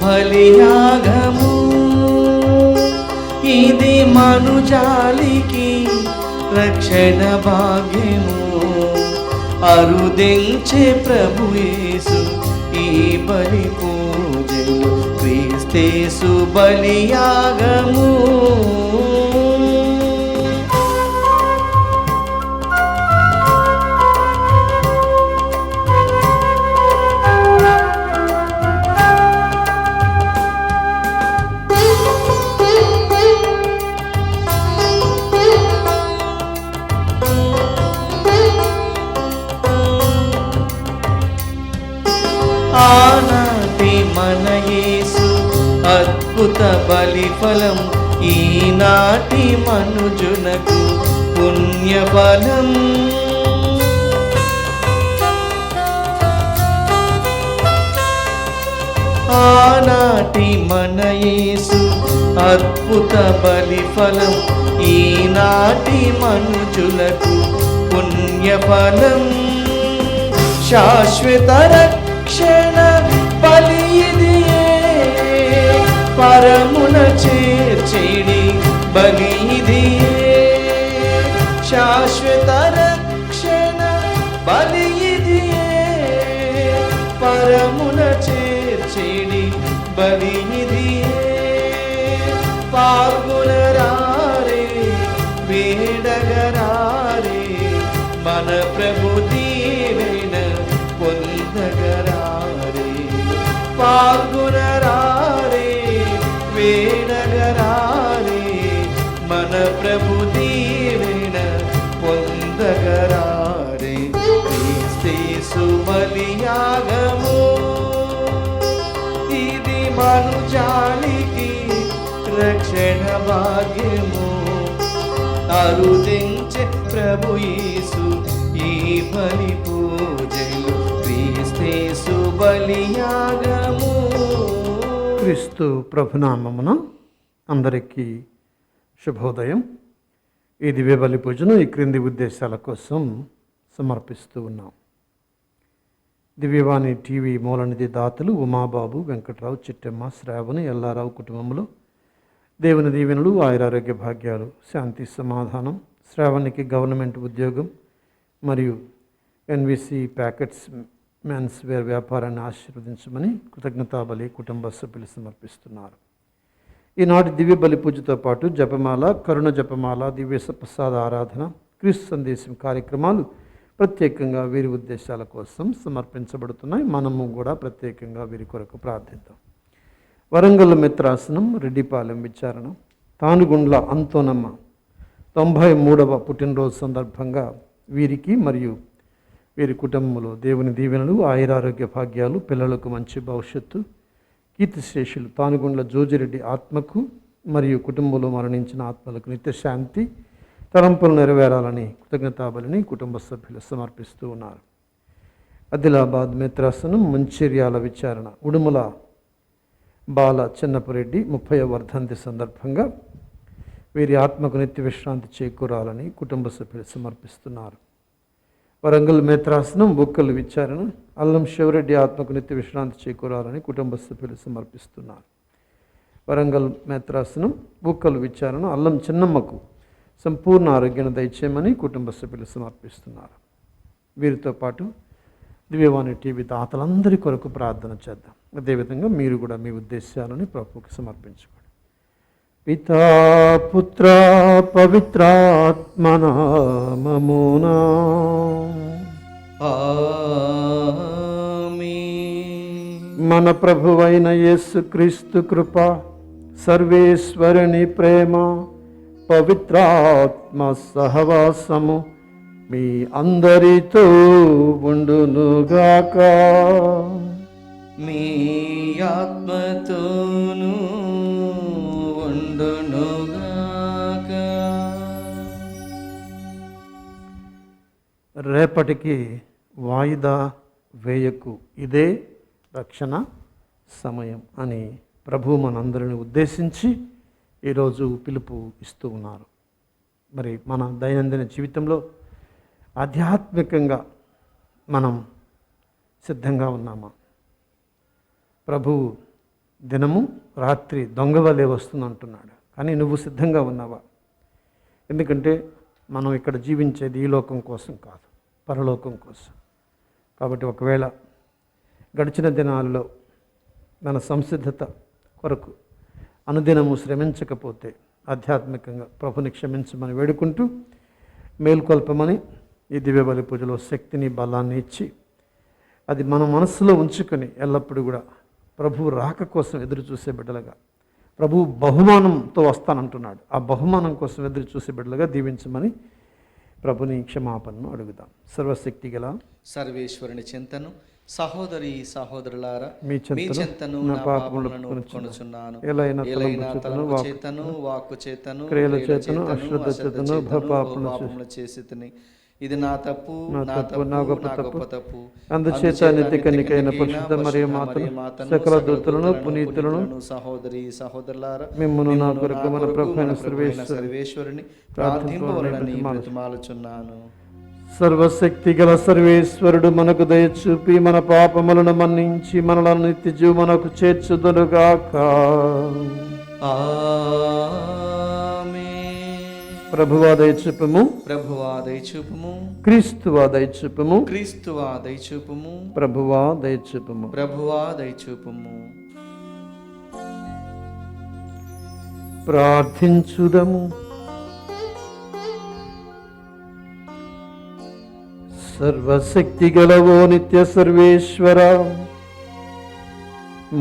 బలియాగము, ఇది మనుజాలికి రక్షణ భాగ్యము. అరుదించే ప్రభు యేసు ఈ బలి పూజలు, క్రీస్తేసు బలియాగము. ఆనాటి మన యేసు అద్భుత బలిఫలం, ఈనాటి మనుజునకు పుణ్యఫలం. ఆనాటి మన యేసు అద్భుత బలిఫలం, ఈనాటి మనుజులకు పుణ్యఫలం. శాశ్వత రక్షణ బలి ఇదియే, పరమున చేర్చేడి బలి ఇదియే. శాశ్వత రక్షణ బలి ఇదియే, పరమున చేర్చేడి బలి ఇదియే. పాల్గొనరారే వేడగరారే, మన ప్రభు దీవెన పొందగరారే. పాల్గొనరారే వేడగరారే, మన ప్రభు దీవెన పొందగరారే. క్రీస్తేసు బలియాగము, ఇది మనుజాలికి రక్షణ భాగ్యము. అరుదించే ప్రభు యేసు ఈ బలి పూజలు, క్రీస్తేసు బలియాగము. క్రీస్తు ప్రభునామమున అందరికీ శుభోదయం. ఈ దివ్య బలి పూజను ఈ క్రింది ఉద్దేశాల కోసం సమర్పిస్తూ ఉన్నాం. దివ్యవాణి టీవీ మూలనిధి దాతలు ఉమాబాబు, వెంకట్రావు, చిట్టెమ్మ, శ్రావణి, ఎల్లారావు కుటుంబంలో దేవుని దీవెనలు, ఆయురారోగ్య భాగ్యాలు, శాంతి, సమాధానం. శ్రావణికి గవర్నమెంట్ ఉద్యోగం మరియు ఎన్విసి ప్యాకెట్స్ మెన్స్ వేర్ వ్యాపారాన్ని ఆశీర్వదించమని కృతజ్ఞతాబలి కుటుంబ సభ్యులు సమర్పిస్తున్నారు. ఈనాటి దివ్య బలి పూజతో పాటు జపమాల, కరుణ జపమాల, దివ్య ప్రసాద ఆరాధన, క్రీస్తు సందేశం కార్యక్రమాలు ప్రత్యేకంగా వీరి ఉద్దేశాల కోసం సమర్పించబడుతున్నాయి. మనము కూడా ప్రత్యేకంగా వీరి కొరకు ప్రార్థిద్దాం. వరంగల్ మిత్రాసనం, రెడ్డిపాలెం విచారణ, తానుగుండ్ల అంతోనమ్మ 93వ పుట్టినరోజు సందర్భంగా వీరికి మరియు వీరి కుటుంబంలో దేవుని దీవెనలు, ఆయురారోగ్య భాగ్యాలు, పిల్లలకు మంచి భవిష్యత్తు, కీర్తిశేషులు తానుగుండ్ల జోజిరెడ్డి ఆత్మకు మరియు కుటుంబంలో మరణించిన ఆత్మలకు నిత్యశాంతి, తలంపులు నెరవేరాలని కృతజ్ఞతాబలిని కుటుంబ సభ్యులు సమర్పిస్తూ ఉన్నారు. ఆదిలాబాద్ మిత్రాసనం, మంచిర్యాల విచారణ, ఉడుమల బాల చిన్నపురెడ్డి 30వ వర్ధంతి సందర్భంగా వీరి ఆత్మకు నిత్య విశ్రాంతి చేకూరాలని కుటుంబ సభ్యులు సమర్పిస్తున్నారు. వరంగల్ మేత్రాసనం, బుక్కలు విచారణ, అల్లం శివరెడ్డి ఆత్మకు నిత్య విశ్రాంతి చేకూరాలని కుటుంబ సభ్యులు సమర్పిస్తున్నారు. వరంగల్ మేత్రాసనం, బుక్కలు విచారణ, అల్లం చిన్నమ్మకు సంపూర్ణ ఆరోగ్యాన్ని దయచేయమని కుటుంబ సభ్యులు సమర్పిస్తున్నారు. వీరితో పాటు దివ్యవాణి టీవీ దాతలందరి కొరకు ప్రార్థన చేద్దాం. అదేవిధంగా మీరు కూడా మీ ఉద్దేశాలని ప్రభువుకి సమర్పించుకోండి. పితా పుత్ర పవిత్రాత్మనామమునా ఆమేన్. మన ప్రభువైన యేసుక్రీస్తు కృప, సర్వేశ్వరుని ప్రేమ, పవిత్రాత్మ సహవాసము మీ అందరితో ఉండునుగాక. మీ ఆత్మతోనూ ఉండునుగాక. రేపటికి వాయిదా వేయకు, ఇదే రక్షణ సమయం అని ప్రభు మనందరిని ఉద్దేశించి ఈరోజు పిలుపు ఇస్తూ ఉన్నారు. మరి మన దైనందిన జీవితంలో ఆధ్యాత్మికంగా మనం సిద్ధంగా ఉన్నామా? ప్రభువు దినము రాత్రి దొంగవలే వస్తుంది అంటున్నాడు. కానీ నువ్వు సిద్ధంగా ఉన్నావా? ఎందుకంటే మనం ఇక్కడ జీవించేది ఈ లోకం కోసం కాదు, పరలోకం కోసం. కాబట్టి ఒకవేళ గడిచిన దినాల్లో మన సంసిద్ధత కొరకు అనుదినము శ్రమించకపోతే ఆధ్యాత్మికంగా ప్రభుని క్షమించమని వేడుకుంటూ, మేల్కొల్పమని ఈ దివ్య బలి పూజలో శక్తిని బలాన్ని ఇచ్చి అది మన మనస్సులో ఉంచుకొని ఎల్లప్పుడూ కూడా ప్రభువు రాక కోసం ఎదురు చూసే బిడ్డలుగా, ప్రభువు బహుమానంతో వస్తానంటున్నాడు, ఆ బహుమానం కోసం ఎదురు చూసే బిడ్డలుగా దీవించమని ప్రభుని క్షమాపణను అడుగుదాం. సర్వశక్తి గల సర్వేశ్వరుని చింతను సహోదరి సహోదరులారా మీ మీ చింతను నా పాపములను ఒప్పుకొనుచున్నాను. ఎలైనా తలంపు చేతను వాక్కు చేతను క్రియల చేతను అశ్రద్ధ చేతను పాపములు చేసితిని. ఇది నా తప్పు, నా గొప్ప తప్పు. అందుచేత నిత్య కన్నికైన పరిశుద్ధ మరియ మాతను, సకల దూతలను, పునీతులను, సహోదరి సహోదరులారా మిమ్మును నా కొరకు మన ప్రభువైన సర్వేశ్వరుని ప్రార్థింపవలెనని బ్రతిమాలుచున్నాను. సర్వశక్తి గల సర్వేశ్వరుడు మనకు దయచూపి మన పాపములను మన్నించి మనలను నిత్య జీవమునకు చేర్చుదురుగాక. ప్రభువా దయచూపుము, ప్రభువా దయచూపుము, క్రీస్తువా దయచూపుము, క్రీస్తువా దయచూపుము, ప్రభువా దయచూపుము, ప్రభువా దయచూపుము. ప్రార్థించుదము. సర్వశక్తి గలవో నిత్య సర్వేశ్వర,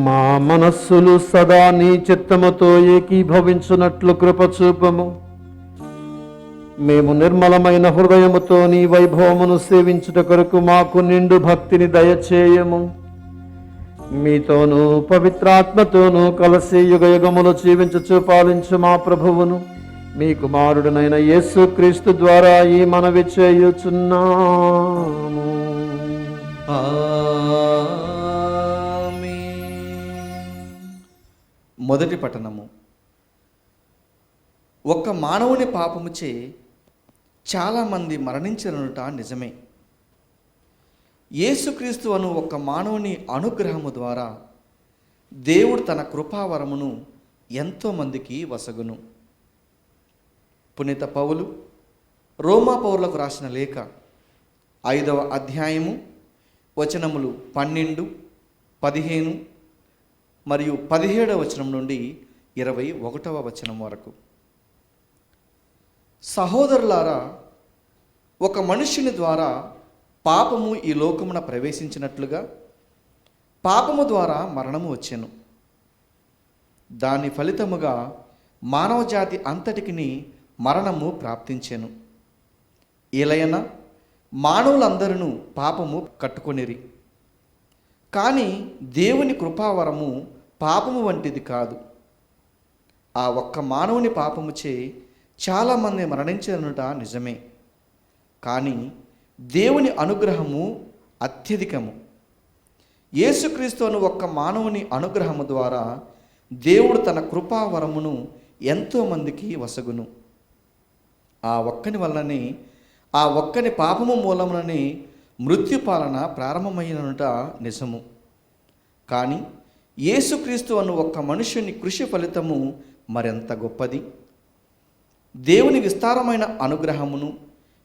మా మనస్సులు సదా నీ చిత్తముతో ఏకీభవించున్నట్లు కృపచూపము. మేము నిర్మలమైన హృదయముతో నీ వైభవమును సేవించుట కొరకు మాకు నిండు భక్తిని దయచేయము. మీతోనూ పవిత్రాత్మతోనూ కలిసి యుగ యుగములు జీవించుచు పాలించు మా ప్రభువును, మీ కుమారుడునైన యేసుక్రీస్తు ద్వారా ఈ మనవి చేయుచున్నాము. మొదటి పఠనము. ఒక్క మానవుని పాపముచే చాలామంది మరణించిననుట నిజమే. యేసుక్రీస్తు అను ఒక్క మానవుని అనుగ్రహము ద్వారా దేవుడు తన కృపావరమును ఎంతోమందికి వసగును. పునీత పౌలు రోమా పౌరులకు రాసిన లేఖ 5వ అధ్యాయము వచనములు 12, 15 మరియు 17వ వచనం నుండి 21వ వచనం వరకు. సహోదరులారా, ఒక మనుష్యుని ద్వారా పాపము ఈ లోకమున ప్రవేశించినట్లుగా పాపము ద్వారా మరణము వచ్చెను. దాని ఫలితముగా మానవజాతి అంతటికి మరణము ప్రాప్తించెను. ఏలయన మానవులందరూ పాపము కట్టుకొనిరి. కానీ దేవుని కృపావరము పాపము వంటిది కాదు. ఆ ఒక్క మానవుని పాపముచే చాలామంది మరణించనుట నిజమే. కానీ దేవుని అనుగ్రహము అత్యధికము. యేసుక్రీస్తు అను ఒక్క మానవుని అనుగ్రహము ద్వారా దేవుడు తన కృపావరమును ఎంతోమందికి వసగును. ఆ ఒక్కని వలననే, ఆ ఒక్కని పాపము మూలముననే మృత్యుపాలన ప్రారంభమైననుట నిజము. కానీ యేసుక్రీస్తు అను ఒక్క మనుష్యుని కృషి ఫలితము మరెంత గొప్పది. దేవుని విస్తారమైన అనుగ్రహమును,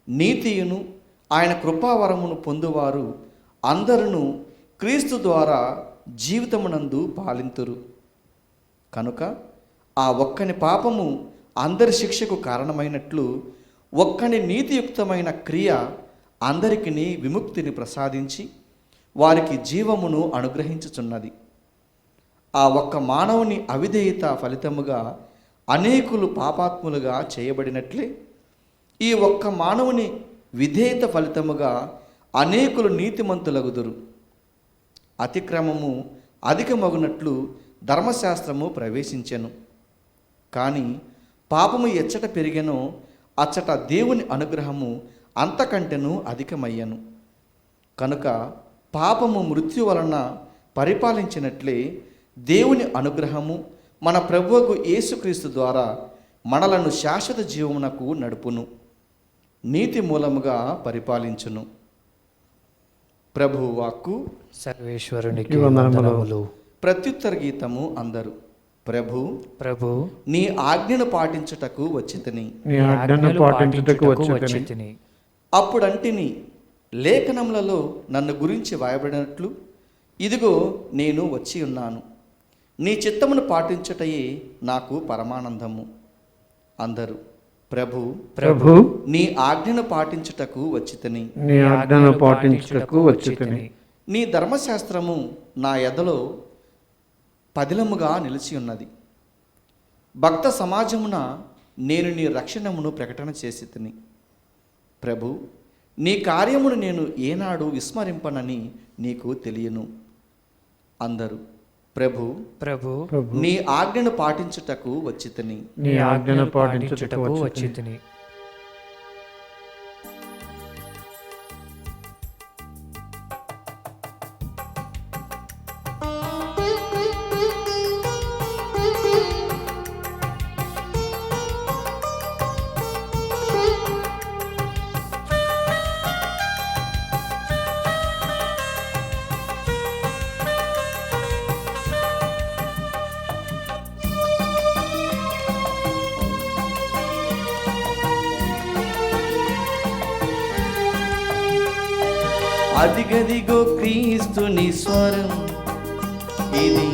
నీతియును, ఆయన కృపావరమును పొందువారు అందరూ క్రీస్తు ద్వారా జీవితమునందు పాలింతురు. కనుక ఆ ఒక్కని పాపము అందరి శిక్షకు కారణమైనట్లు ఒక్కని నీతియుక్తమైన క్రియ అందరికీ విముక్తిని ప్రసాదించి వారికి జీవమును అనుగ్రహించుచున్నది. ఆ ఒక్క మానవుని అవిధేయత ఫలితముగా అనేకులు పాపాత్ములుగా చేయబడినట్లే ఈ ఒక్క మానవుని విధేయత ఫలితముగా అనేకులు నీతిమంతులగుదురు. అతిక్రమము అధికమగునట్లు ధర్మశాస్త్రము ప్రవేశించెను. కానీ పాపము ఎచ్చట పెరిగెనో అచ్చట దేవుని అనుగ్రహము అంతకంటెను అధికమయ్యను. కనుక పాపము మృత్యు వలన పరిపాలించినట్లే దేవుని అనుగ్రహము మన ప్రభువుకు యేసుక్రీస్తు ద్వారా మనలను శాశ్వత జీవమునకు నడుపును, నీతి మూలముగా పరిపాలించును. ప్రభువు వాక్కు. సర్వేశ్వరునికి వందనములు. ప్రత్యుత్తర గీతము అందరు. ప్రభు ప్రభు నీ ఆజ్ఞను పాటించుటకు వచ్చితిని. నీ ఆజ్ఞను పాటించుటకు వచ్చితిని. అప్పుడంటిని, లేఖనములలో నన్ను గురించి వ్రాయబడినట్లు, ఇదిగో నేను వచ్చి ఉన్నాను, నీ చిత్తమును పాటించుటయే నాకు పరమానందము. అందరు. ప్రభు ప్రభు నీ ఆజ్ఞను పాటించుటకు వచ్చితిని. నీ ఆజ్ఞను పాటించుటకు వచ్చితిని. నీ ధర్మశాస్త్రము నా ఎదలో పదిలముగా నిలిచి ఉన్నది. భక్త సమాజమున నేను నీ రక్షణమును ప్రకటన చేసి తిని. ప్రభు నీ కార్యమును నేను ఏనాడు విస్మరింపనని నీకు తెలియను. అందరు. ప్రభు ప్రభు నీ ఆజ్ఞను పాటించుటకు వచ్చి తిని. నీ ఆజ్ఞను పాటించుటకు వచ్చితిని. అదిగదిగో క్రీస్తుని స్వరం, ఇది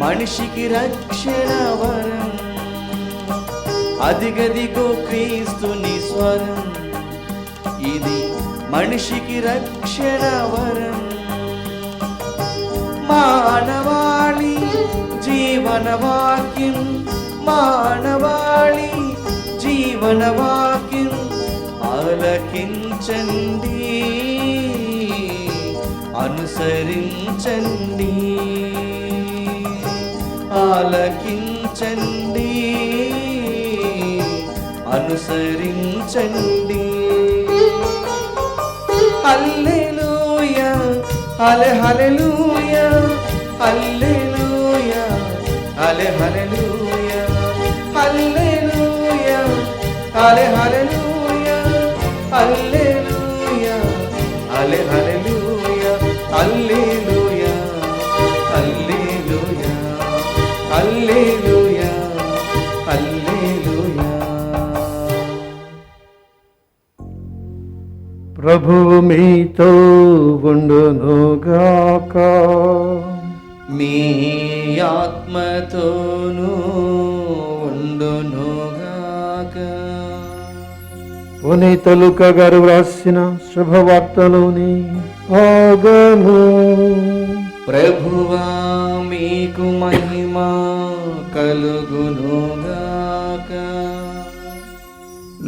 మనిషికి రక్షణ వరం. అదిగదిగో క్రీస్తుని స్వరం, ఇది మనిషికి రక్షణ వరం. మానవాళి జీవన వాక్యం, మానవాళి జీవన వాక్యం ఆలకించండి, అనుసరించండి, ఆలకించండి, అనుసరించండి. హల్లెలూయా హల్లెలూయా హల్లెలూయా హల్లెలూయా హల్లెలూయా హల్లెలూయా హల్లెలూయా హల్లెలూయా హల్లెలూయా హల్లెలూయా హల్లెలూయా హల్లెలూయా. ప్రభువు మీతో ఉండునుగాక. మీ ఆత్మతోనూ ఉండునుగాక. పునీత లూకా గారు వ్రాసిన శుభవార్తలోని భాగము. ప్రభువా మీకు మహిమ కలుగునుగాక.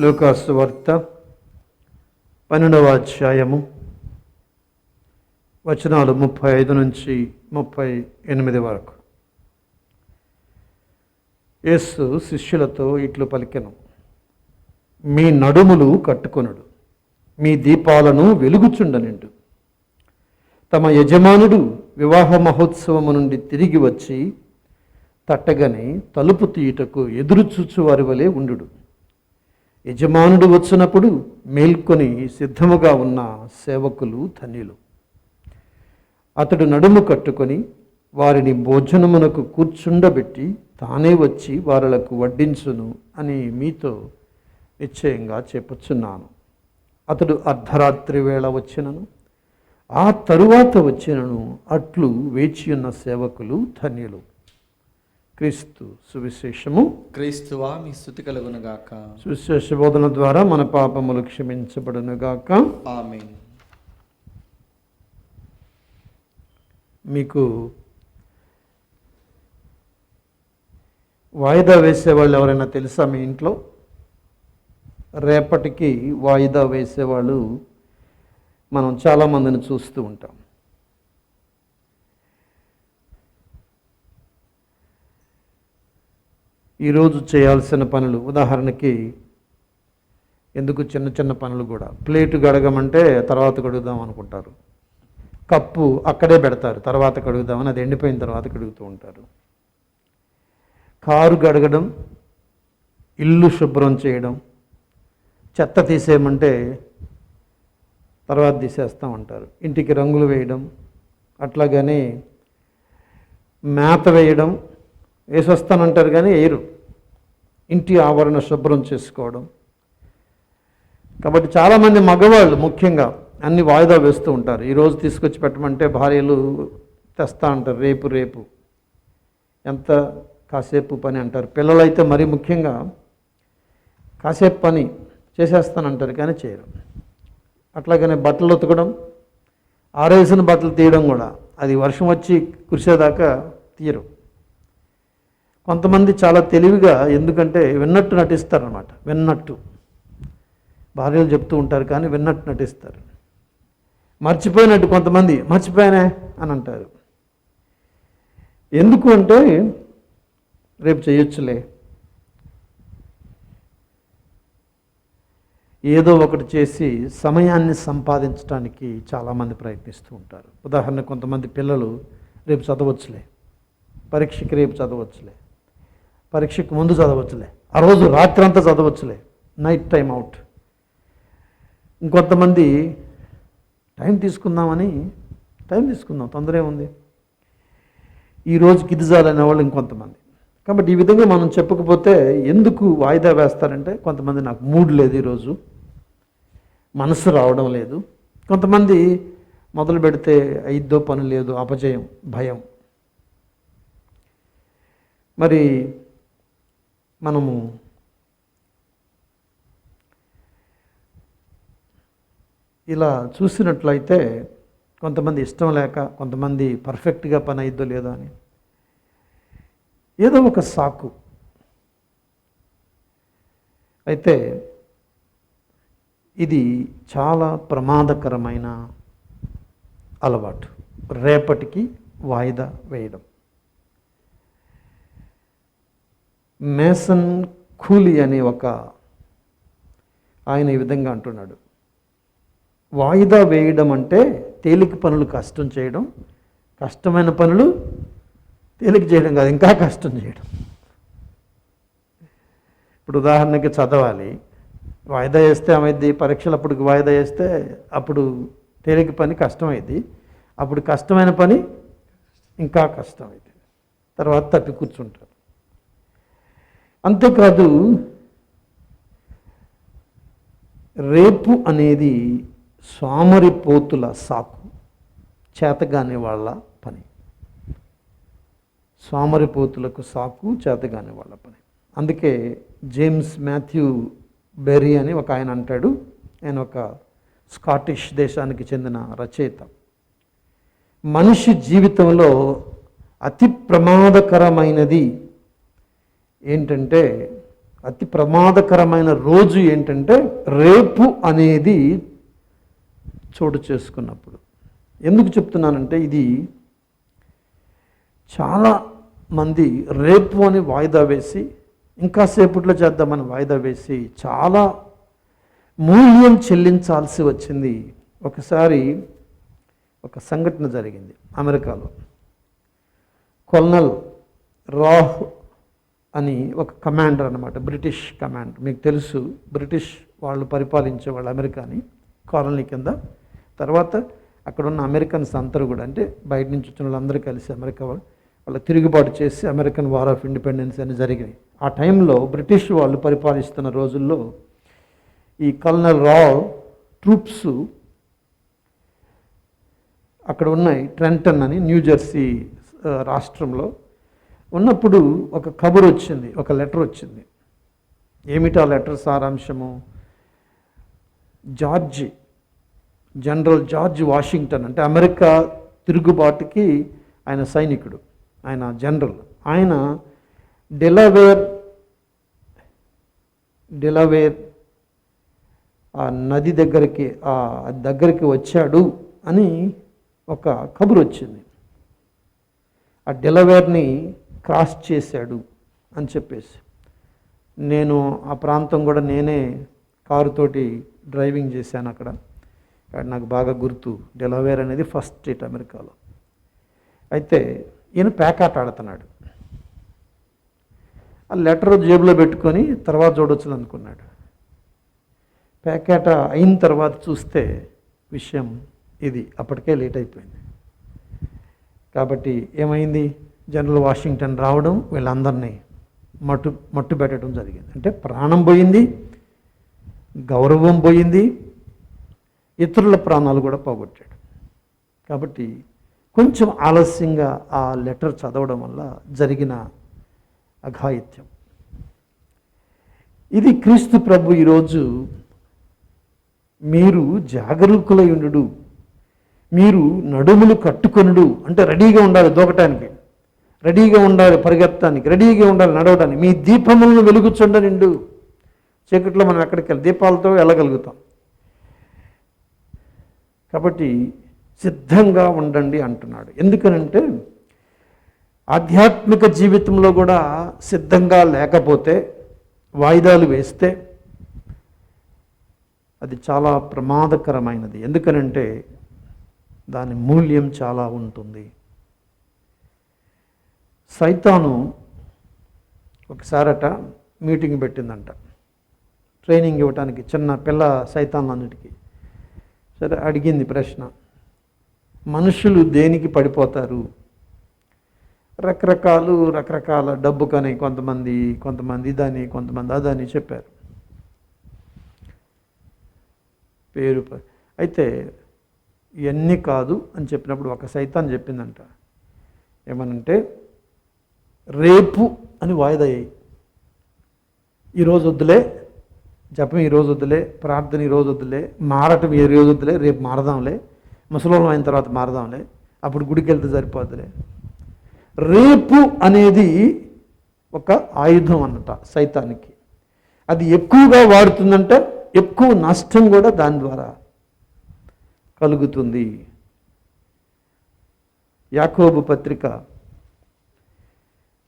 లూకా సువార్త 12వ అధ్యాయము వచనాలు 35 నుంచి 38 వరకు. యేసు శిష్యులతో ఇట్లు పలికెను, మీ నడుములు కట్టుకొనుడు, మీ దీపాలను వెలుగుచుండనిండు. తమ యజమానుడు వివాహ మహోత్సవము నుండి తిరిగి వచ్చి తట్టగని తలుపు తీయుటకు ఎదురుచూచు వారి వలె ఉండుడు. యజమానుడు వచ్చినప్పుడు మేల్కొని సిద్ధముగా ఉన్న సేవకులు ధన్యులు. అతడు నడుము కట్టుకొని వారిని భోజనమునకు కూర్చుండబెట్టి తానే వచ్చి వారలకు వడ్డించును అని మీతో నిశ్చయంగా చెప్పుచున్నాను. అతడు అర్ధరాత్రి వేళ వచ్చినను ఆ తరువాత వచ్చినను అట్లు వేచియున్న సేవకులు ధన్యులు. క్రీస్తు సువిశేషము. క్రీస్తువా మీ స్తుతి కలుగునుగాక. సువిశేష బోధన ద్వారా మన పాపములు క్షమించబడునుగాక. ఆమేన్. మీకు వాయిదా వేసేవాళ్ళు ఎవరైనా తెలుసా మీ ఇంట్లో? రేపటికి వాయిదా వేసేవాళ్ళు మనం చాలామందిని చూస్తూ ఉంటాం. ఈరోజు చేయాల్సిన పనులు, ఉదాహరణకి ఎందుకు చిన్న చిన్న పనులు కూడా, ప్లేటు గడగమంటే తర్వాత కడుగుదాం అనుకుంటారు, కప్పు అక్కడే పెడతారు తర్వాత కడుగుదామని, అది ఎండిపోయిన తర్వాత కడుగుతూ ఉంటారు. కారు గడగడం, ఇల్లు శుభ్రం చేయడం, చెత్త తీసేయమంటే తర్వాత తీసేస్తామంటారు, ఇంటికి రంగులు వేయడం, అట్లాగనే మేత వేయడం, వేసొస్తానంటారు కానీ వేయరు. ఇంటి ఆవరణ శుభ్రం చేసుకోవడం. కాబట్టి చాలామంది మగవాళ్ళు ముఖ్యంగా అన్ని వాయిదా వేస్తూ ఉంటారు. ఈరోజు తీసుకొచ్చి పెట్టమంటే భార్యలు తెస్తా అంటారు, రేపు రేపు ఎంత కాసేపు పని అంటారు. పిల్లలైతే మరీ ముఖ్యంగా కాసేపు పని చేసేస్తానంటారు కానీ చేయరు. అట్లాగనే బట్టలు ఉతకడం, ఆరేసిన బట్టలు తీయడం కూడా అది వర్షం వచ్చి కురిసేదాకా తీయరు. కొంతమంది చాలా తెలివిగా, ఎందుకంటే విన్నట్టు నటిస్తారనమాట. విన్నట్టు భార్యలు చెప్తూ ఉంటారు కానీ విన్నట్టు నటిస్తారు. మర్చిపోయినట్టు కొంతమంది మర్చిపోయానే అని అంటారు. ఎందుకు అంటే రేపు చేయొచ్చులే, ఏదో ఒకటి చేసి సమయాన్ని సంపాదించడానికి చాలామంది ప్రయత్నిస్తూ ఉంటారు. ఉదాహరణకు కొంతమంది పిల్లలు రేపు చదవచ్చులే, పరీక్షకి రేపు చదవచ్చులే, పరీక్షకు ముందు చదవచ్చులే, ఆ రోజు రాత్రంతా చదవచ్చులే, నైట్ టైం అవుట్. ఇంకొంతమంది టైం తీసుకుందాం తొందర ఏముంది, ఈ రోజుకి ఇది చాలనే వాళ్ళు ఇంకొంతమంది. కాబట్టి ఈ విధంగా మనం చెప్పకపోతే ఎందుకు వాయిదా వేస్తారంటే, కొంతమంది నాకు మూడ్ లేదు, ఈరోజు మనసు రావడం లేదు. కొంతమంది మొదలు పెడితే అయిద్దో పని లేదు, అపజయం, భయం. మరి మనము ఇలా చూసినట్లయితే కొంతమంది ఇష్టం లేక, కొంతమంది పర్ఫెక్ట్గా పని అయిద్దో లేదో అని ఏదో ఒక సాకు. అయితే ఇది చాలా ప్రమాదకరమైన అలవాటు, రేపటికి వాయిదా వేయడం. మేసన్ కూలీ అనే ఒక ఆయన ఈ విధంగా అంటున్నాడు, వాయిదా వేయడం అంటే తేలిక పనులు కష్టం చేయడం, కష్టమైన పనులు తేలిక చేయడం కాదు, ఇంకా కష్టం చేయడం. ఇప్పుడు ఉదాహరణకి చదవాలి, వాయిదా వేస్తే ఏమైంది, పరీక్షలు అప్పటికి వాయిదా వేస్తే అప్పుడు తేలిక పని కష్టమైంది, అప్పుడు కష్టమైన పని ఇంకా కష్టమైంది, తర్వాత తప్పి కూర్చుంటారు. అంతేకాదు, రేపు అనేది సోమరిపోతుల సాకు, చేతగాని వాళ్ళ పని. సోమరిపోతులకు సాకు, చేతగాని వాళ్ళ పని. అందుకే జేమ్స్ మాథ్యూ బెర్రీ అని ఒక ఆయన అంటాడు. ఆయన ఒక స్కాటిష్ దేశానికి చెందిన రచయిత. మనిషి జీవితంలో అతి ప్రమాదకరమైనది ఏంటంటే, అతి ప్రమాదకరమైన రోజు ఏంటంటే రేపు అనేది చోటు చేసుకున్నప్పుడు. ఎందుకు చెప్తున్నానంటే, ఇది చాలా మంది రేపు అని వాయిదా వేసి, ఇంకా సేపట్లో చేద్దామని వాయిదా వేసి చాలా మూల్యం చెల్లించాల్సి వచ్చింది. ఒకసారి ఒక సంఘటన జరిగింది అమెరికాలో. కొల్నల్ రాహ్ అని ఒక కమాండర్ అన్నమాట, బ్రిటిష్ కమాండర్. మీకు తెలుసు, బ్రిటిష్ వాళ్ళు పరిపాలించే వాళ్ళు అమెరికాని కాలనీ కింద. తర్వాత అక్కడ ఉన్న అమెరికన్స్ అందరూ కూడా, అంటే బయట నుంచి వచ్చిన వాళ్ళందరూ కలిసి అమెరికా వాళ్ళ తిరుగుబాటు చేసి అమెరికన్ వార్ ఆఫ్ ఇండిపెండెన్స్ అని జరిగినాయి. ఆ టైంలో బ్రిటిష్ వాళ్ళు పరిపాలిస్తున్న రోజుల్లో ఈ కల్నల్ రావ్ ట్రూప్స్ అక్కడ ఉన్నాయి. ట్రెంటన్ అని న్యూజెర్సీ రాష్ట్రంలో ఉన్నప్పుడు ఒక కబురు వచ్చింది, ఒక లెటర్ వచ్చింది. ఏమిటి ఆ లెటర్ సారాంశము? జనరల్ జార్జ్ వాషింగ్టన్, అంటే అమెరికా తిరుగుబాటుకి ఆయన సైనికుడు, ఆయన జనరల్. ఆయన డెలవేర్ ఆ నది దగ్గరికి వచ్చాడు అని ఒక కబురు వచ్చింది. ఆ డెలవేర్ని క్రాస్ చేశాడు అని చెప్పేసి. నేను ఆ ప్రాంతం కూడా నేనే కారుతోటి డ్రైవింగ్ చేశాను అక్కడ. నాకు బాగా గుర్తు. డెలవేర్ అనేది ఫస్ట్ స్టేట్ అమెరికాలో. అయితే ఈయన పేకాట ఆడుతున్నాడు. ఆ లెటర్ జేబులో పెట్టుకొని తర్వాత చూడొచ్చు అనుకున్నాడు. పేకాట అయిన తర్వాత చూస్తే విషయం ఇది. అప్పటికే లేట్ అయిపోయింది. కాబట్టి ఏమైంది, జనరల్ వాషింగ్టన్ రావడం, వీళ్ళందరినీ మట్టు పెట్టడం జరిగింది. అంటే ప్రాణం పోయింది, గౌరవం పోయింది, ఇతరుల ప్రాణాలు కూడా పోగొట్టాడు. కాబట్టి కొంచెం ఆలస్యంగా ఆ లెటర్ చదవడం వల్ల జరిగిన అఘాయిత్యం. ఇది క్రీస్తు ప్రభు ఈరోజు మీరు జాగరూకులై ఉండు, మీరు నడుములు కట్టుకొనుడు, అంటే రెడీగా ఉండాలి, దూకటానికి రెడీగా ఉండాలి, పరిగెత్తడానికి రెడీగా ఉండాలి, నడవడానికి. మీ దీపములను వెలుగుచుండ నిండు. చీకట్లో మనం ఎక్కడికి వెళ్ళి దీపాలతో వెళ్ళగలుగుతాం. కాబట్టి సిద్ధంగా ఉండండి అంటున్నాడు. ఎందుకనంటే ఆధ్యాత్మిక జీవితంలో కూడా సిద్ధంగా లేకపోతే, వాయిదాలు వేస్తే అది చాలా ప్రమాదకరమైనది. ఎందుకనంటే దాని మూల్యం చాలా ఉంటుంది. సైతాను ఒకసారట మీటింగ్ పెట్టిందంట, ట్రైనింగ్ ఇవ్వటానికి చిన్న పిల్ల సైతాన్లన్నిటికీ. సరే, అడిగింది ప్రశ్న, మనుషులు దేనికి పడిపోతారు? రకరకాల డబ్బు కానీ కొంతమంది ఇదని, కొంతమంది అదని చెప్పారు. పేరు అయితే ఇవన్నీ కాదు అని చెప్పినప్పుడు ఒక సైతాన్ చెప్పిందంట, ఏమనంటే రేపు అని వాయిదా అయ్యాయి. ఈరోజు వద్దులే, జపం ఈరోజు వద్దులే, ప్రార్థన ఈరోజు వద్దులే, మారటం ఈ రోజు వద్దులే, రేపు మారదాంలే, ముసలోళ్ళం అయిన తర్వాత మారదాంలే, అప్పుడు గుడికి వెళ్తే సరిపోద్దులే. రేపు అనేది ఒక ఆయుధం అన్నట సైతానికి. అది ఎక్కువగా వాడుతుందంటే ఎక్కువ నష్టం కూడా దాని ద్వారా కలుగుతుంది. యాకోబు పత్రిక